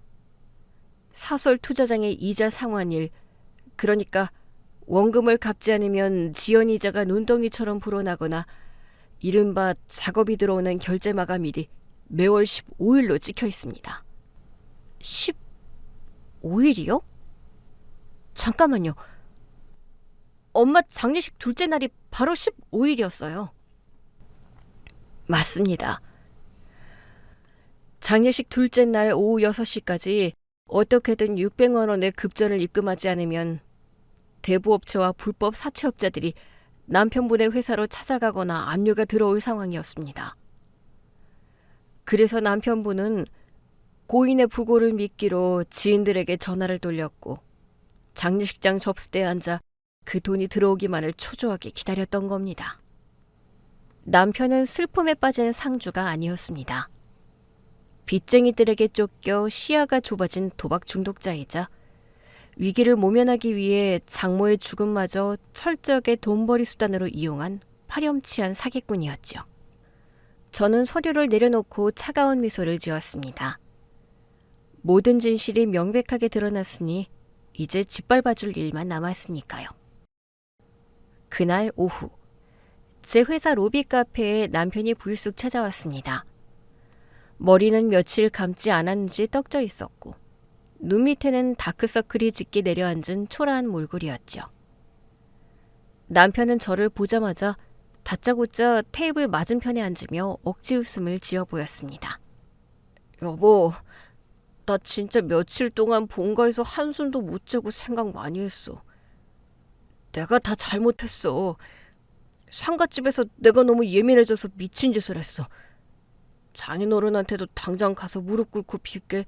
사설 투자장의 이자 상환일, 그러니까 원금을 갚지 않으면 지연이자가 눈덩이처럼 불어나거나 이른바 작업이 들어오는 결제 마감일이 매월 15일로 찍혀 있습니다. 15일이요? 잠깐만요. 엄마 장례식 둘째 날이 바로 15일이었어요. 맞습니다. 장례식 둘째 날 오후 6시까지 어떻게든 600만 원의 급전을 입금하지 않으면 대부업체와 불법 사채업자들이 남편분의 회사로 찾아가거나 압류가 들어올 상황이었습니다. 그래서 남편분은 고인의 부고를 미끼로 지인들에게 전화를 돌렸고 장례식장 접수대에 앉아 그 돈이 들어오기만을 초조하게 기다렸던 겁니다. 남편은 슬픔에 빠진 상주가 아니었습니다. 빚쟁이들에게 쫓겨 시야가 좁아진 도박 중독자이자 위기를 모면하기 위해 장모의 죽음마저 철저하게 돈벌이 수단으로 이용한 파렴치한 사기꾼이었죠. 저는 서류를 내려놓고 차가운 미소를 지었습니다. 모든 진실이 명백하게 드러났으니 이제 짓밟아줄 일만 남았으니까요. 그날 오후, 제 회사 로비 카페에 남편이 불쑥 찾아왔습니다. 머리는 며칠 감지 않았는지 떡져 있었고 눈 밑에는 다크서클이 짙게 내려앉은 초라한 몰골이었죠. 남편은 저를 보자마자 다짜고짜 테이블 맞은편에 앉으며 억지 웃음을 지어 보였습니다. 여보, 나 진짜 며칠 동안 본가에서 한숨도 못 자고 생각 많이 했어. 내가 다 잘못했어. 상갓집에서 내가 너무 예민해져서 미친 짓을 했어. 장인어른한테도 당장 가서 무릎 꿇고 빌게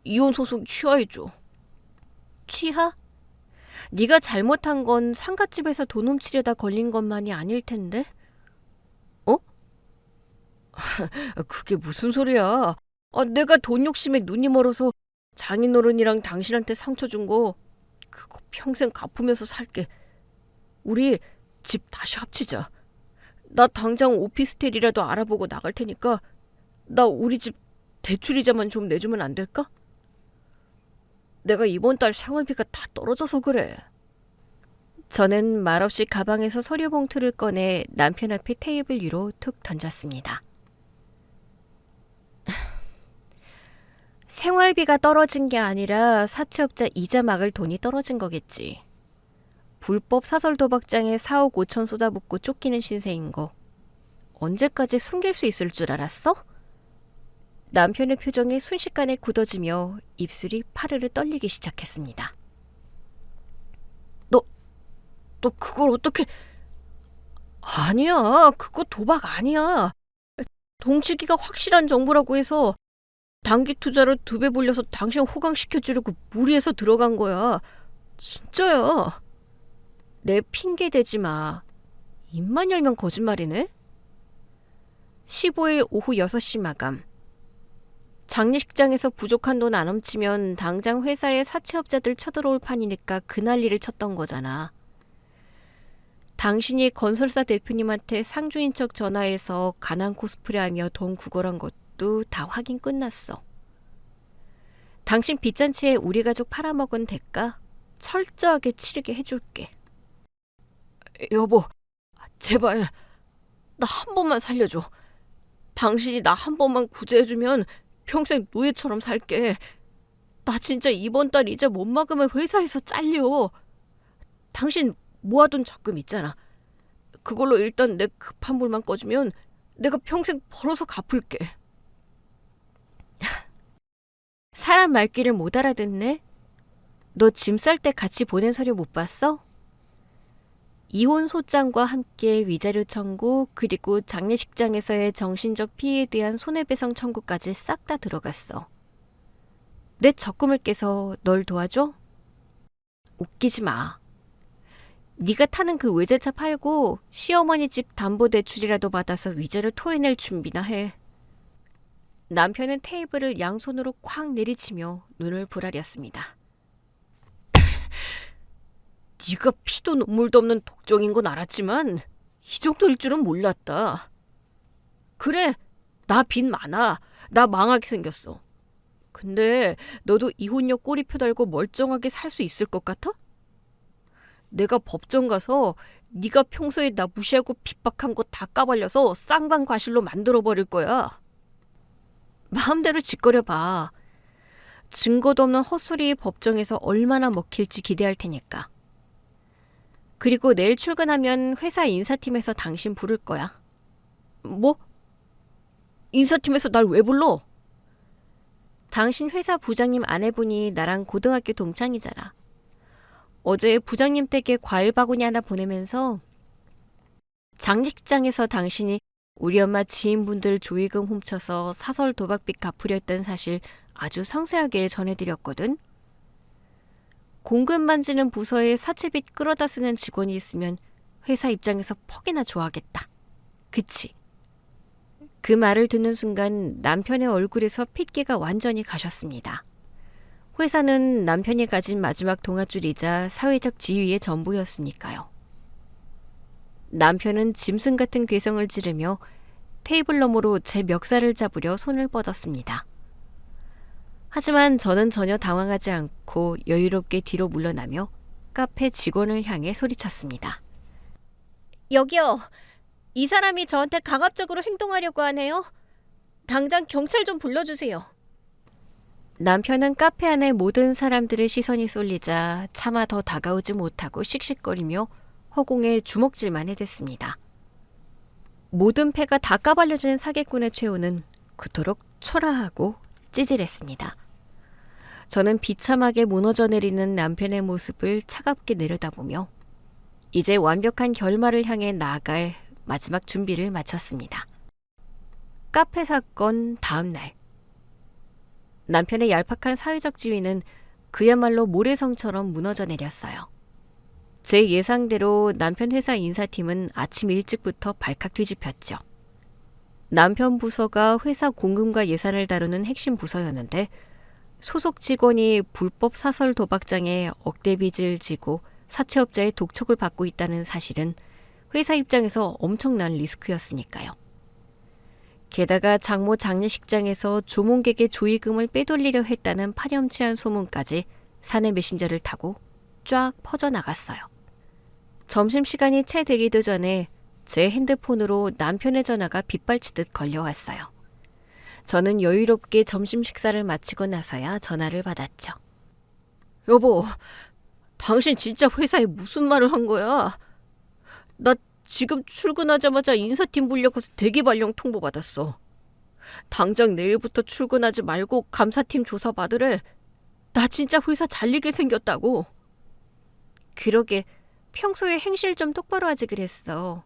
이혼 소송 취하해줘. 취하? 네가 잘못한 건 상갓집에서 돈 훔치려다 걸린 것만이 아닐 텐데? 어? 그게 무슨 소리야. 내가 돈 욕심에 눈이 멀어서 장인어른이랑 당신한테 상처 준 거 그거 평생 갚으면서 살게. 우리 집 다시 합치자. 나 당장 오피스텔이라도 알아보고 나갈 테니까 나 우리 집 대출이자만 좀 내주면 안 될까? 내가 이번 달 생활비가 다 떨어져서 그래. 저는 말없이 가방에서 서류 봉투를 꺼내 남편 앞에 테이블 위로 툭 던졌습니다. 생활비가 떨어진 게 아니라 사채업자 이자 막을 돈이 떨어진 거겠지. 불법 사설 도박장에 4억 5천 쏟아붓고 쫓기는 신세인 거 언제까지 숨길 수 있을 줄 알았어? 남편의 표정이 순식간에 굳어지며 입술이 파르르 떨리기 시작했습니다. 너 그걸 어떻게... 아니야, 그거 도박 아니야. 동치기가 확실한 정보라고 해서 단기 투자를 2배 불려서 당신 호강시켜주려고 무리해서 들어간 거야. 진짜야. 내 핑계 대지 마. 입만 열면 거짓말이네. 15일 오후 6시 마감. 장례식장에서 부족한 돈 안 훔치면 당장 회사에 사채업자들 쳐들어올 판이니까 그 난리를 쳤던 거잖아. 당신이 건설사 대표님한테 상주인 척 전화해서 가난 코스프레하며 돈 구걸한 것도 다 확인 끝났어. 당신 빚잔치에 우리 가족 팔아먹은 대가 철저하게 치르게 해줄게. 여보, 제발 나 한 번만 살려줘. 당신이 나 한 번만 구제해주면 평생 노예처럼 살게. 나 진짜 이번 달 이자 못 막으면 회사에서 잘려. 당신 모아둔 적금 있잖아. 그걸로 일단 내 급한 불만 꺼주면 내가 평생 벌어서 갚을게. 사람 말귀를 못 알아듣네. 너 짐 쌀 때 같이 보낸 서류 못 봤어? 이혼 소장과 함께 위자료 청구 그리고 장례식장에서의 정신적 피해에 대한 손해배상 청구까지 싹 다 들어갔어. 내 적금을 깨서 널 도와줘? 웃기지 마. 네가 타는 그 외제차 팔고 시어머니 집 담보대출이라도 받아서 위자료 토해낼 준비나 해. 남편은 테이블을 양손으로 콱 내리치며 눈을 부라렸습니다. 네가 피도 눈물도 없는 독종인 건 알았지만 이 정도일 줄은 몰랐다. 그래, 나 빚 많아. 나 망하게 생겼어. 근데 너도 이혼녀 꼬리표 달고 멀쩡하게 살 수 있을 것 같아? 내가 법정 가서 네가 평소에 나 무시하고 핍박한 거 다 까발려서 쌍방과실로 만들어버릴 거야. 마음대로 짓거려봐. 증거도 없는 헛소리 법정에서 얼마나 먹힐지 기대할 테니까. 그리고 내일 출근하면 회사 인사팀에서 당신 부를 거야. 뭐? 인사팀에서 날 왜 불러? 당신 회사 부장님 아내분이 나랑 고등학교 동창이잖아. 어제 부장님 댁에 과일 바구니 하나 보내면서 장식장에서 당신이 우리 엄마 지인분들 조의금 훔쳐서 사설 도박빚 갚으려 했던 사실 아주 상세하게 전해드렸거든. 공금 만지는 부서에 사채빚 끌어다 쓰는 직원이 있으면 회사 입장에서 퍽이나 좋아하겠다. 그치? 그 말을 듣는 순간 남편의 얼굴에서 핏기가 완전히 가셨습니다. 회사는 남편이 가진 마지막 동아줄이자 사회적 지위의 전부였으니까요. 남편은 짐승 같은 괴성을 지르며 테이블 너머로 제 멱살을 잡으려 손을 뻗었습니다. 하지만 저는 전혀 당황하지 않고 여유롭게 뒤로 물러나며 카페 직원을 향해 소리쳤습니다. 여기요. 이 사람이 저한테 강압적으로 행동하려고 하네요. 당장 경찰 좀 불러주세요. 남편은 카페 안에 모든 사람들의 시선이 쏠리자 차마 더 다가오지 못하고 씩씩거리며 허공에 주먹질만 해댔습니다. 모든 패가 다 까발려진 사기꾼의 최후는 그토록 초라하고 찌질했습니다. 저는 비참하게 무너져 내리는 남편의 모습을 차갑게 내려다보며 이제 완벽한 결말을 향해 나아갈 마지막 준비를 마쳤습니다. 카페 사건 다음 날. 남편의 얄팍한 사회적 지위는 그야말로 모래성처럼 무너져 내렸어요. 제 예상대로 남편 회사 인사팀은 아침 일찍부터 발칵 뒤집혔죠. 남편 부서가 회사 공금과 예산을 다루는 핵심 부서였는데 소속 직원이 불법 사설 도박장에 억대 빚을 지고 사채업자의 독촉을 받고 있다는 사실은 회사 입장에서 엄청난 리스크였으니까요. 게다가 장모 장례식장에서 조문객의 조의금을 빼돌리려 했다는 파렴치한 소문까지 사내 메신저를 타고 쫙 퍼져나갔어요. 점심시간이 채 되기도 전에 제 핸드폰으로 남편의 전화가 빗발치듯 걸려왔어요. 저는 여유롭게 점심 식사를 마치고 나서야 전화를 받았죠. 여보, 당신 진짜 회사에 무슨 말을 한 거야? 나 지금 출근하자마자 인사팀 불려고서 대기 발령 통보받았어. 당장 내일부터 출근하지 말고 감사팀 조사 받으래. 나 진짜 회사 잘리게 생겼다고. 그러게 평소에 행실 좀 똑바로 하지 그랬어.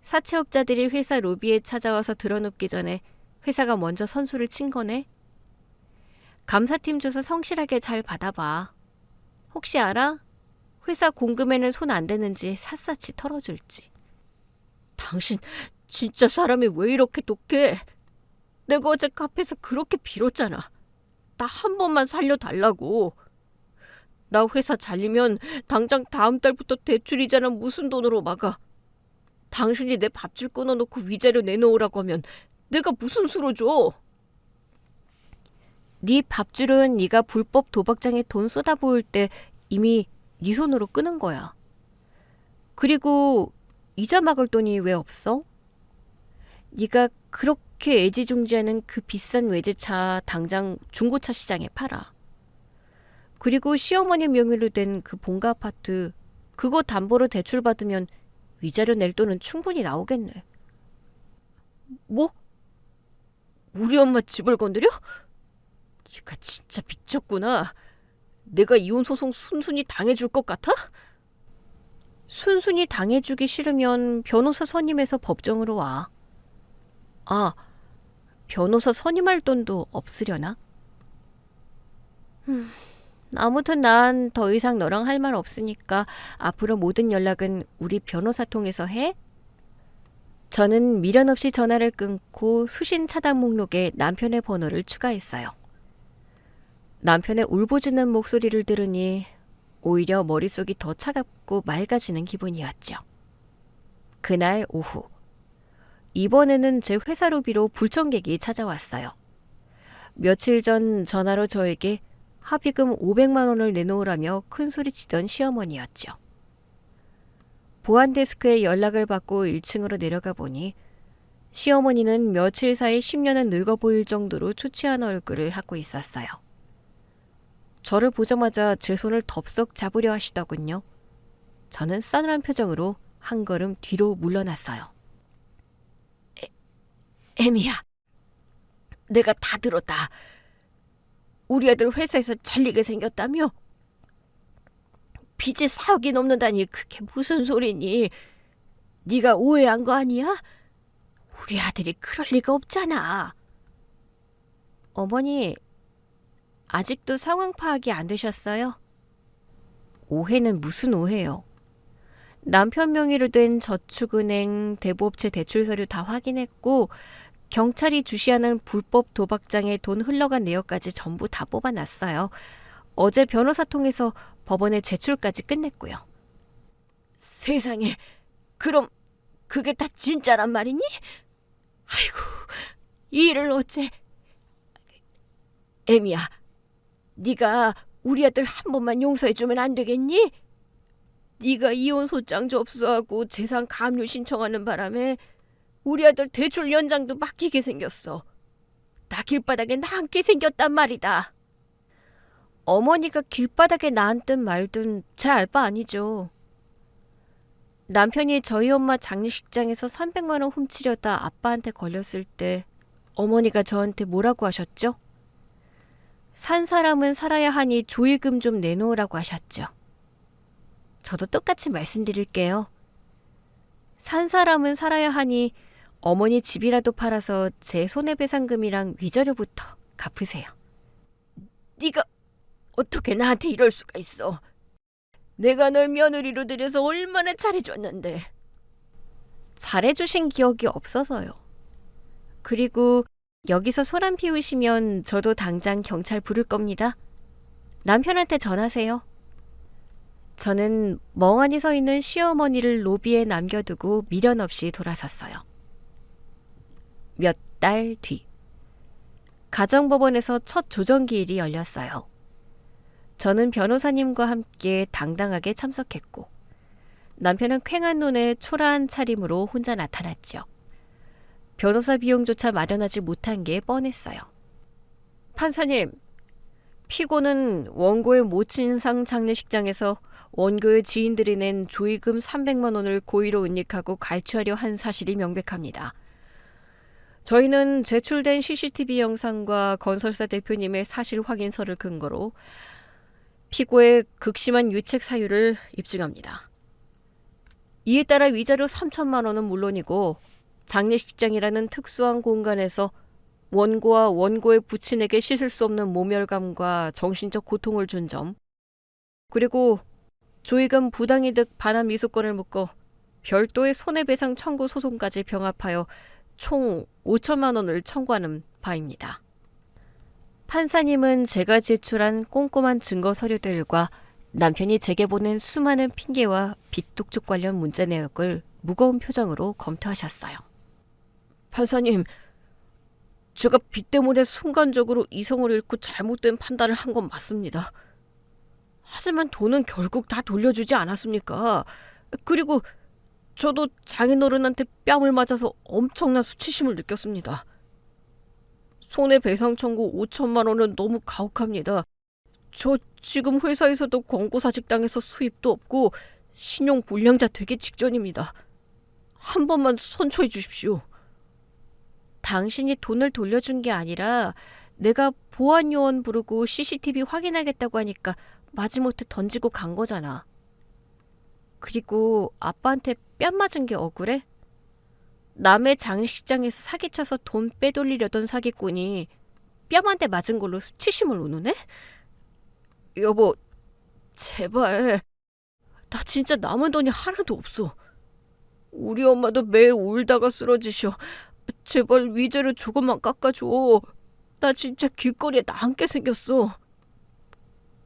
사채업자들이 회사 로비에 찾아와서 드러눕기 전에 회사가 먼저 선수를 친 거네. 감사팀 조사 성실하게 잘 받아봐. 혹시 알아? 회사 공금에는 손 안 대는지 샅샅이 털어줄지. 당신 진짜 사람이 왜 이렇게 독해? 내가 어제 카페에서 그렇게 빌었잖아. 나 한 번만 살려달라고. 나 회사 잘리면 당장 다음 달부터 대출이자는 무슨 돈으로 막아. 당신이 내 밥줄 끊어놓고 위자료 내놓으라고 하면 내가 무슨 수로 줘? 네 밥줄은 네가 불법 도박장에 돈 쏟아부을 때 이미 네 손으로 끊은 거야. 그리고 이자 막을 돈이 왜 없어? 네가 그렇게 애지중지하는 그 비싼 외제차 당장 중고차 시장에 팔아. 그리고 시어머니 명의로 된 그 본가 아파트 그거 담보로 대출받으면 위자료 낼 돈은 충분히 나오겠네. 뭐? 우리 엄마 집을 건드려? 네가 진짜 미쳤구나. 내가 이혼 소송 순순히 당해줄 것 같아? 순순히 당해주기 싫으면 변호사 선임해서 법정으로 와. 아, 변호사 선임할 돈도 없으려나? 아무튼 난 더 이상 너랑 할 말 없으니까 앞으로 모든 연락은 우리 변호사 통해서 해? 저는 미련 없이 전화를 끊고 수신 차단 목록에 남편의 번호를 추가했어요. 남편의 울부짖는 목소리를 들으니 오히려 머릿속이 더 차갑고 맑아지는 기분이었죠. 그날 오후 이번에는 제 회사 로비로 불청객이 찾아왔어요. 며칠 전 전화로 저에게 합의금 500만 원을 내놓으라며 큰소리치던 시어머니였죠. 보안 데스크에 연락을 받고 1층으로 내려가 보니 시어머니는 며칠 사이 10년은 늙어 보일 정도로 초췌한 얼굴을 하고 있었어요. 저를 보자마자 제 손을 덥석 잡으려 하시더군요. 저는 싸늘한 표정으로 한 걸음 뒤로 물러났어요. 애미야, 내가 다 들었다. 우리 아들 회사에서 잘리게 생겼다며? 빚이 4억이 넘는다니 그게 무슨 소리니? 네가 오해한 거 아니야? 우리 아들이 그럴 리가 없잖아. 어머니, 아직도 상황 파악이 안 되셨어요? 오해는 무슨 오해요? 남편 명의로 된 저축은행, 대부업체 대출 서류 다 확인했고 경찰이 주시하는 불법 도박장에 돈 흘러간 내역까지 전부 다 뽑아놨어요. 어제 변호사 통해서 법원에 제출까지 끝냈고요. 세상에, 그럼 그게 다 진짜란 말이니? 아이고, 이 일을 어째... 애미야, 네가 우리 아들 한 번만 용서해주면 안 되겠니? 네가 이혼 소장 접수하고 재산 감류 신청하는 바람에 우리 아들 대출 연장도 맡기게 생겼어. 나 길바닥에 나앉게 생겼단 말이다. 어머니가 길바닥에 나앉든 말든 제 알 바 아니죠. 남편이 저희 엄마 장례식장에서 300만 원 훔치려다 아빠한테 걸렸을 때 어머니가 저한테 뭐라고 하셨죠? 산 사람은 살아야 하니 조의금 좀 내놓으라고 하셨죠. 저도 똑같이 말씀드릴게요. 산 사람은 살아야 하니 어머니 집이라도 팔아서 제 손해배상금이랑 위자료부터 갚으세요. 네가 어떻게 나한테 이럴 수가 있어? 내가 널 며느리로 들여서 얼마나 잘해줬는데. 잘해주신 기억이 없어서요. 그리고 여기서 소란 피우시면 저도 당장 경찰 부를 겁니다. 남편한테 전하세요. 저는 멍하니 서 있는 시어머니를 로비에 남겨두고 미련 없이 돌아섰어요. 몇 달 뒤, 가정법원에서 첫 조정기일이 열렸어요. 저는 변호사님과 함께 당당하게 참석했고 남편은 퀭한 눈에 초라한 차림으로 혼자 나타났죠. 변호사 비용조차 마련하지 못한 게 뻔했어요. 판사님, 피고는 원고의 모친상 장례식장에서 원고의 지인들이 낸 조의금 300만 원을 고의로 은닉하고 갈취하려 한 사실이 명백합니다. 저희는 제출된 CCTV 영상과 건설사 대표님의 사실 확인서를 근거로 피고의 극심한 유책 사유를 입증합니다. 이에 따라 위자료 3천만 원은 물론이고 장례식장이라는 특수한 공간에서 원고와 원고의 부친에게 씻을 수 없는 모멸감과 정신적 고통을 준 점, 그리고 조의금 부당이득 반환 미수권을 묻고 별도의 손해배상 청구 소송까지 병합하여 총 5천만 원을 청구하는 바입니다. 판사님은 제가 제출한 꼼꼼한 증거 서류들과 남편이 제게 보낸 수많은 핑계와 빚독촉 관련 문제 내역을 무거운 표정으로 검토하셨어요. 판사님, 제가 빚 때문에 순간적으로 이성을 잃고 잘못된 판단을 한 건 맞습니다. 하지만 돈은 결국 다 돌려주지 않았습니까? 그리고 저도 장인어른한테 뺨을 맞아서 엄청난 수치심을 느꼈습니다. 손해배상 청구 5천만 원은 너무 가혹합니다. 저 지금 회사에서도 권고사직당해서 수입도 없고 신용 불량자 되기 직전입니다. 한 번만 선처해 주십시오. 당신이 돈을 돌려준 게 아니라 내가 보안요원 부르고 CCTV 확인하겠다고 하니까 마지못해 던지고 간 거잖아. 그리고 아빠한테 뺨 맞은 게 억울해? 남의 장례식장에서 사기쳐서 돈 빼돌리려던 사기꾼이 뺨 한 대 맞은 걸로 수치심을 운우네? 여보, 제발. 나 진짜 남은 돈이 하나도 없어. 우리 엄마도 매일 울다가 쓰러지셔. 제발 위자료 조금만 깎아줘. 나 진짜 길거리에 나앉게 생겼어.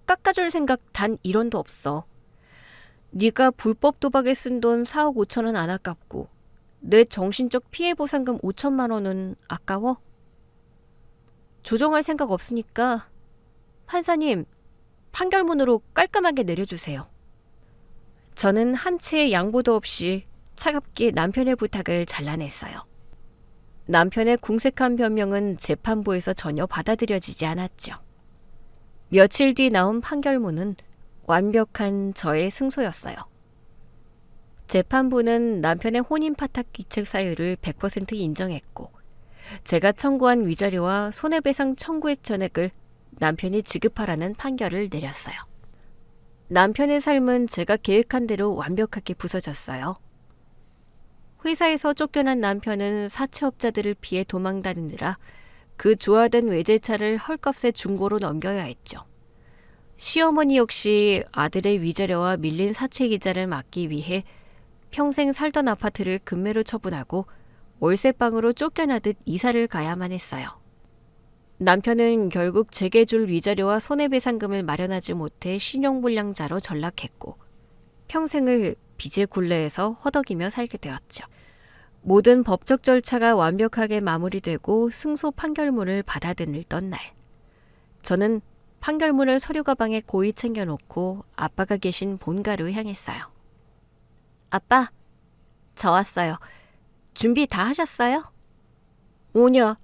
깎아줄 생각 단 1원도 없어. 네가 불법 도박에 쓴 돈 4억 5천은 안 아깝고 내 정신적 피해 보상금 5천만 원은 아까워? 조정할 생각 없으니까 판사님, 판결문으로 깔끔하게 내려주세요. 저는 한치의 양보도 없이 차갑게 남편의 부탁을 잘라냈어요. 남편의 궁색한 변명은 재판부에서 전혀 받아들여지지 않았죠. 며칠 뒤 나온 판결문은 완벽한 저의 승소였어요. 재판부는 남편의 혼인 파탁 귀책 사유를 100% 인정했고 제가 청구한 위자료와 손해배상 청구액 전액을 남편이 지급하라는 판결을 내렸어요. 남편의 삶은 제가 계획한 대로 완벽하게 부서졌어요. 회사에서 쫓겨난 남편은 사채업자들을 피해 도망다니느라 그 조화된 외제차를 헐값에 중고로 넘겨야 했죠. 시어머니 역시 아들의 위자료와 밀린 사채 이자를 막기 위해 평생 살던 아파트를 급매로 처분하고 월세방으로 쫓겨나듯 이사를 가야만 했어요. 남편은 결국 제게 줄 위자료와 손해배상금을 마련하지 못해 신용불량자로 전락했고 평생을 빚의 굴레에서 허덕이며 살게 되었죠. 모든 법적 절차가 완벽하게 마무리되고 승소 판결문을 받아들던 날, 저는 판결문을 서류 가방에 고이 챙겨놓고 아빠가 계신 본가로 향했어요. 아빠, 저 왔어요. 준비 다 하셨어요? 오냐,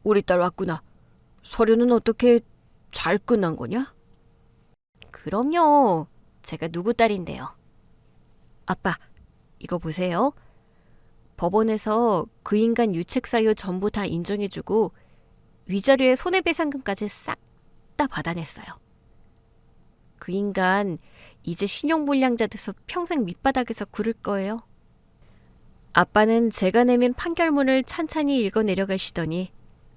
우리 딸 왔구나. 서류는 어떻게 잘 끝난 거냐? 그럼요. 제가 누구 딸인데요. 아빠, 이거 보세요. 법원에서 그 인간 유책 사유 전부 다 인정해주고 위자료에 손해배상금까지 싹 다 받아냈어요. 그 인간 이제 신용불량자 돼서 평생 밑바닥에서 구를 거예요. 아빠는 제가 내민 판결문을 찬찬히 읽어 내려가시더니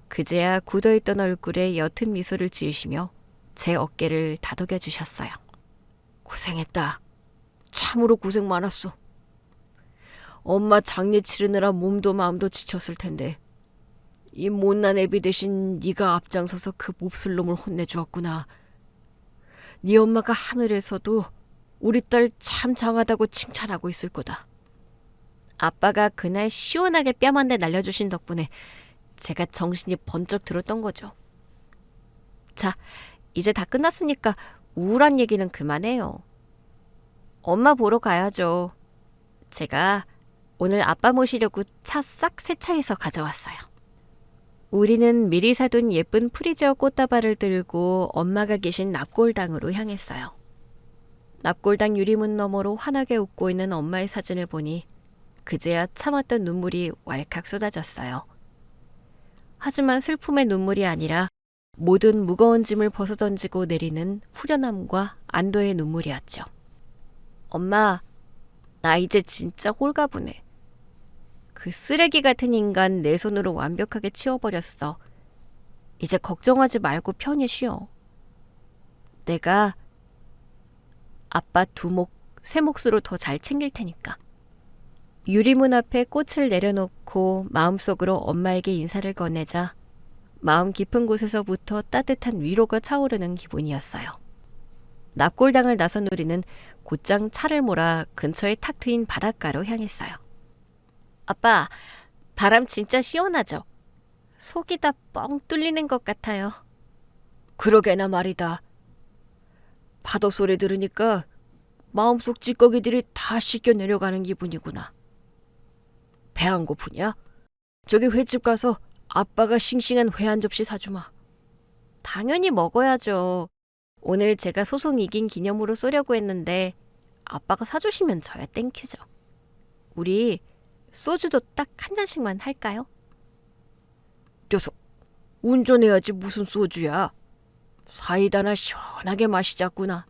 그제야 굳어있던 얼굴에 옅은 미소를 지으시며 제 어깨를 다독여 주셨어요. 고생했다. 참으로 고생 많았어. 엄마 장례 치르느라 몸도 마음도 지쳤을 텐데 이 못난 애비 대신 네가 앞장서서 그 몹쓸 놈을 혼내주었구나. 네 엄마가 하늘에서도 우리 딸 참 장하다고 칭찬하고 있을 거다. 아빠가 그날 시원하게 뺨 한 대 날려주신 덕분에 제가 정신이 번쩍 들었던 거죠. 자, 이제 다 끝났으니까 우울한 얘기는 그만해요. 엄마 보러 가야죠. 제가 오늘 아빠 모시려고 차 싹 세차해서 가져왔어요. 우리는 미리 사둔 예쁜 프리지어 꽃다발을 들고 엄마가 계신 납골당으로 향했어요. 납골당 유리문 너머로 환하게 웃고 있는 엄마의 사진을 보니 그제야 참았던 눈물이 왈칵 쏟아졌어요. 하지만 슬픔의 눈물이 아니라 모든 무거운 짐을 벗어던지고 내리는 후련함과 안도의 눈물이었죠. 엄마, 나 이제 진짜 홀가분해. 그 쓰레기 같은 인간 내 손으로 완벽하게 치워버렸어. 이제 걱정하지 말고 편히 쉬어. 내가 아빠 두 목, 세 몫으로 더 잘 챙길 테니까. 유리문 앞에 꽃을 내려놓고 마음속으로 엄마에게 인사를 건네자 마음 깊은 곳에서부터 따뜻한 위로가 차오르는 기분이었어요. 납골당을 나선 우리는 곧장 차를 몰아 근처에 탁 트인 바닷가로 향했어요. 아빠, 바람 진짜 시원하죠? 속이 다 뻥 뚫리는 것 같아요. 그러게나 말이다. 파도 소리 들으니까 마음속 찌꺼기들이 다 씻겨 내려가는 기분이구나. 배 안 고프냐? 저기 횟집 가서 아빠가 싱싱한 회 한 접시 사주마. 당연히 먹어야죠. 오늘 제가 소송 이긴 기념으로 쏘려고 했는데 아빠가 사주시면 저야 땡큐죠. 우리 소주도 딱 한 잔씩만 할까요? 녀석, 운전해야지 무슨 소주야. 사이다나 시원하게 마시자꾸나.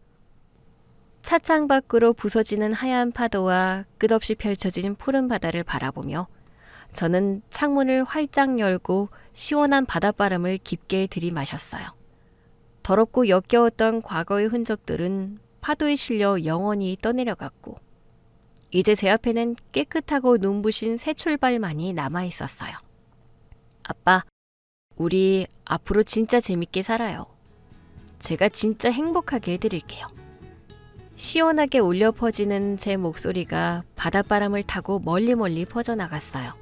차창 밖으로 부서지는 하얀 파도와 끝없이 펼쳐진 푸른 바다를 바라보며 저는 창문을 활짝 열고 시원한 바닷바람을 깊게 들이마셨어요. 더럽고 역겨웠던 과거의 흔적들은 파도에 실려 영원히 떠내려갔고 이제 제 앞에는 깨끗하고 눈부신 새 출발만이 남아있었어요. 아빠, 우리 앞으로 진짜 재밌게 살아요. 제가 진짜 행복하게 해드릴게요. 시원하게 울려 퍼지는 제 목소리가 바닷바람을 타고 멀리 퍼져나갔어요.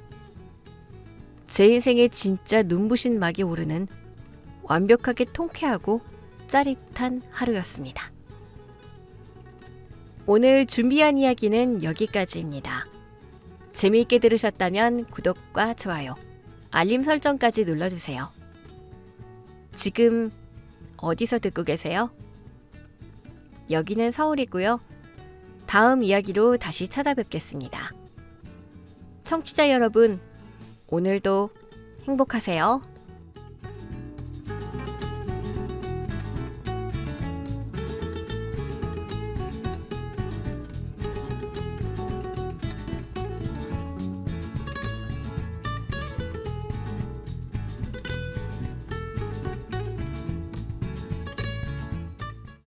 제 인생에 진짜 눈부신 막이 오르는 완벽하게 통쾌하고 짜릿한 하루였습니다. 오늘 준비한 이야기는 여기까지입니다. 재미있게 들으셨다면 구독과 좋아요, 알림 설정까지 눌러주세요. 지금 어디서 듣고 계세요? 여기는 서울이고요. 다음 이야기로 다시 찾아뵙겠습니다. 청취자 여러분, 오늘도 행복하세요.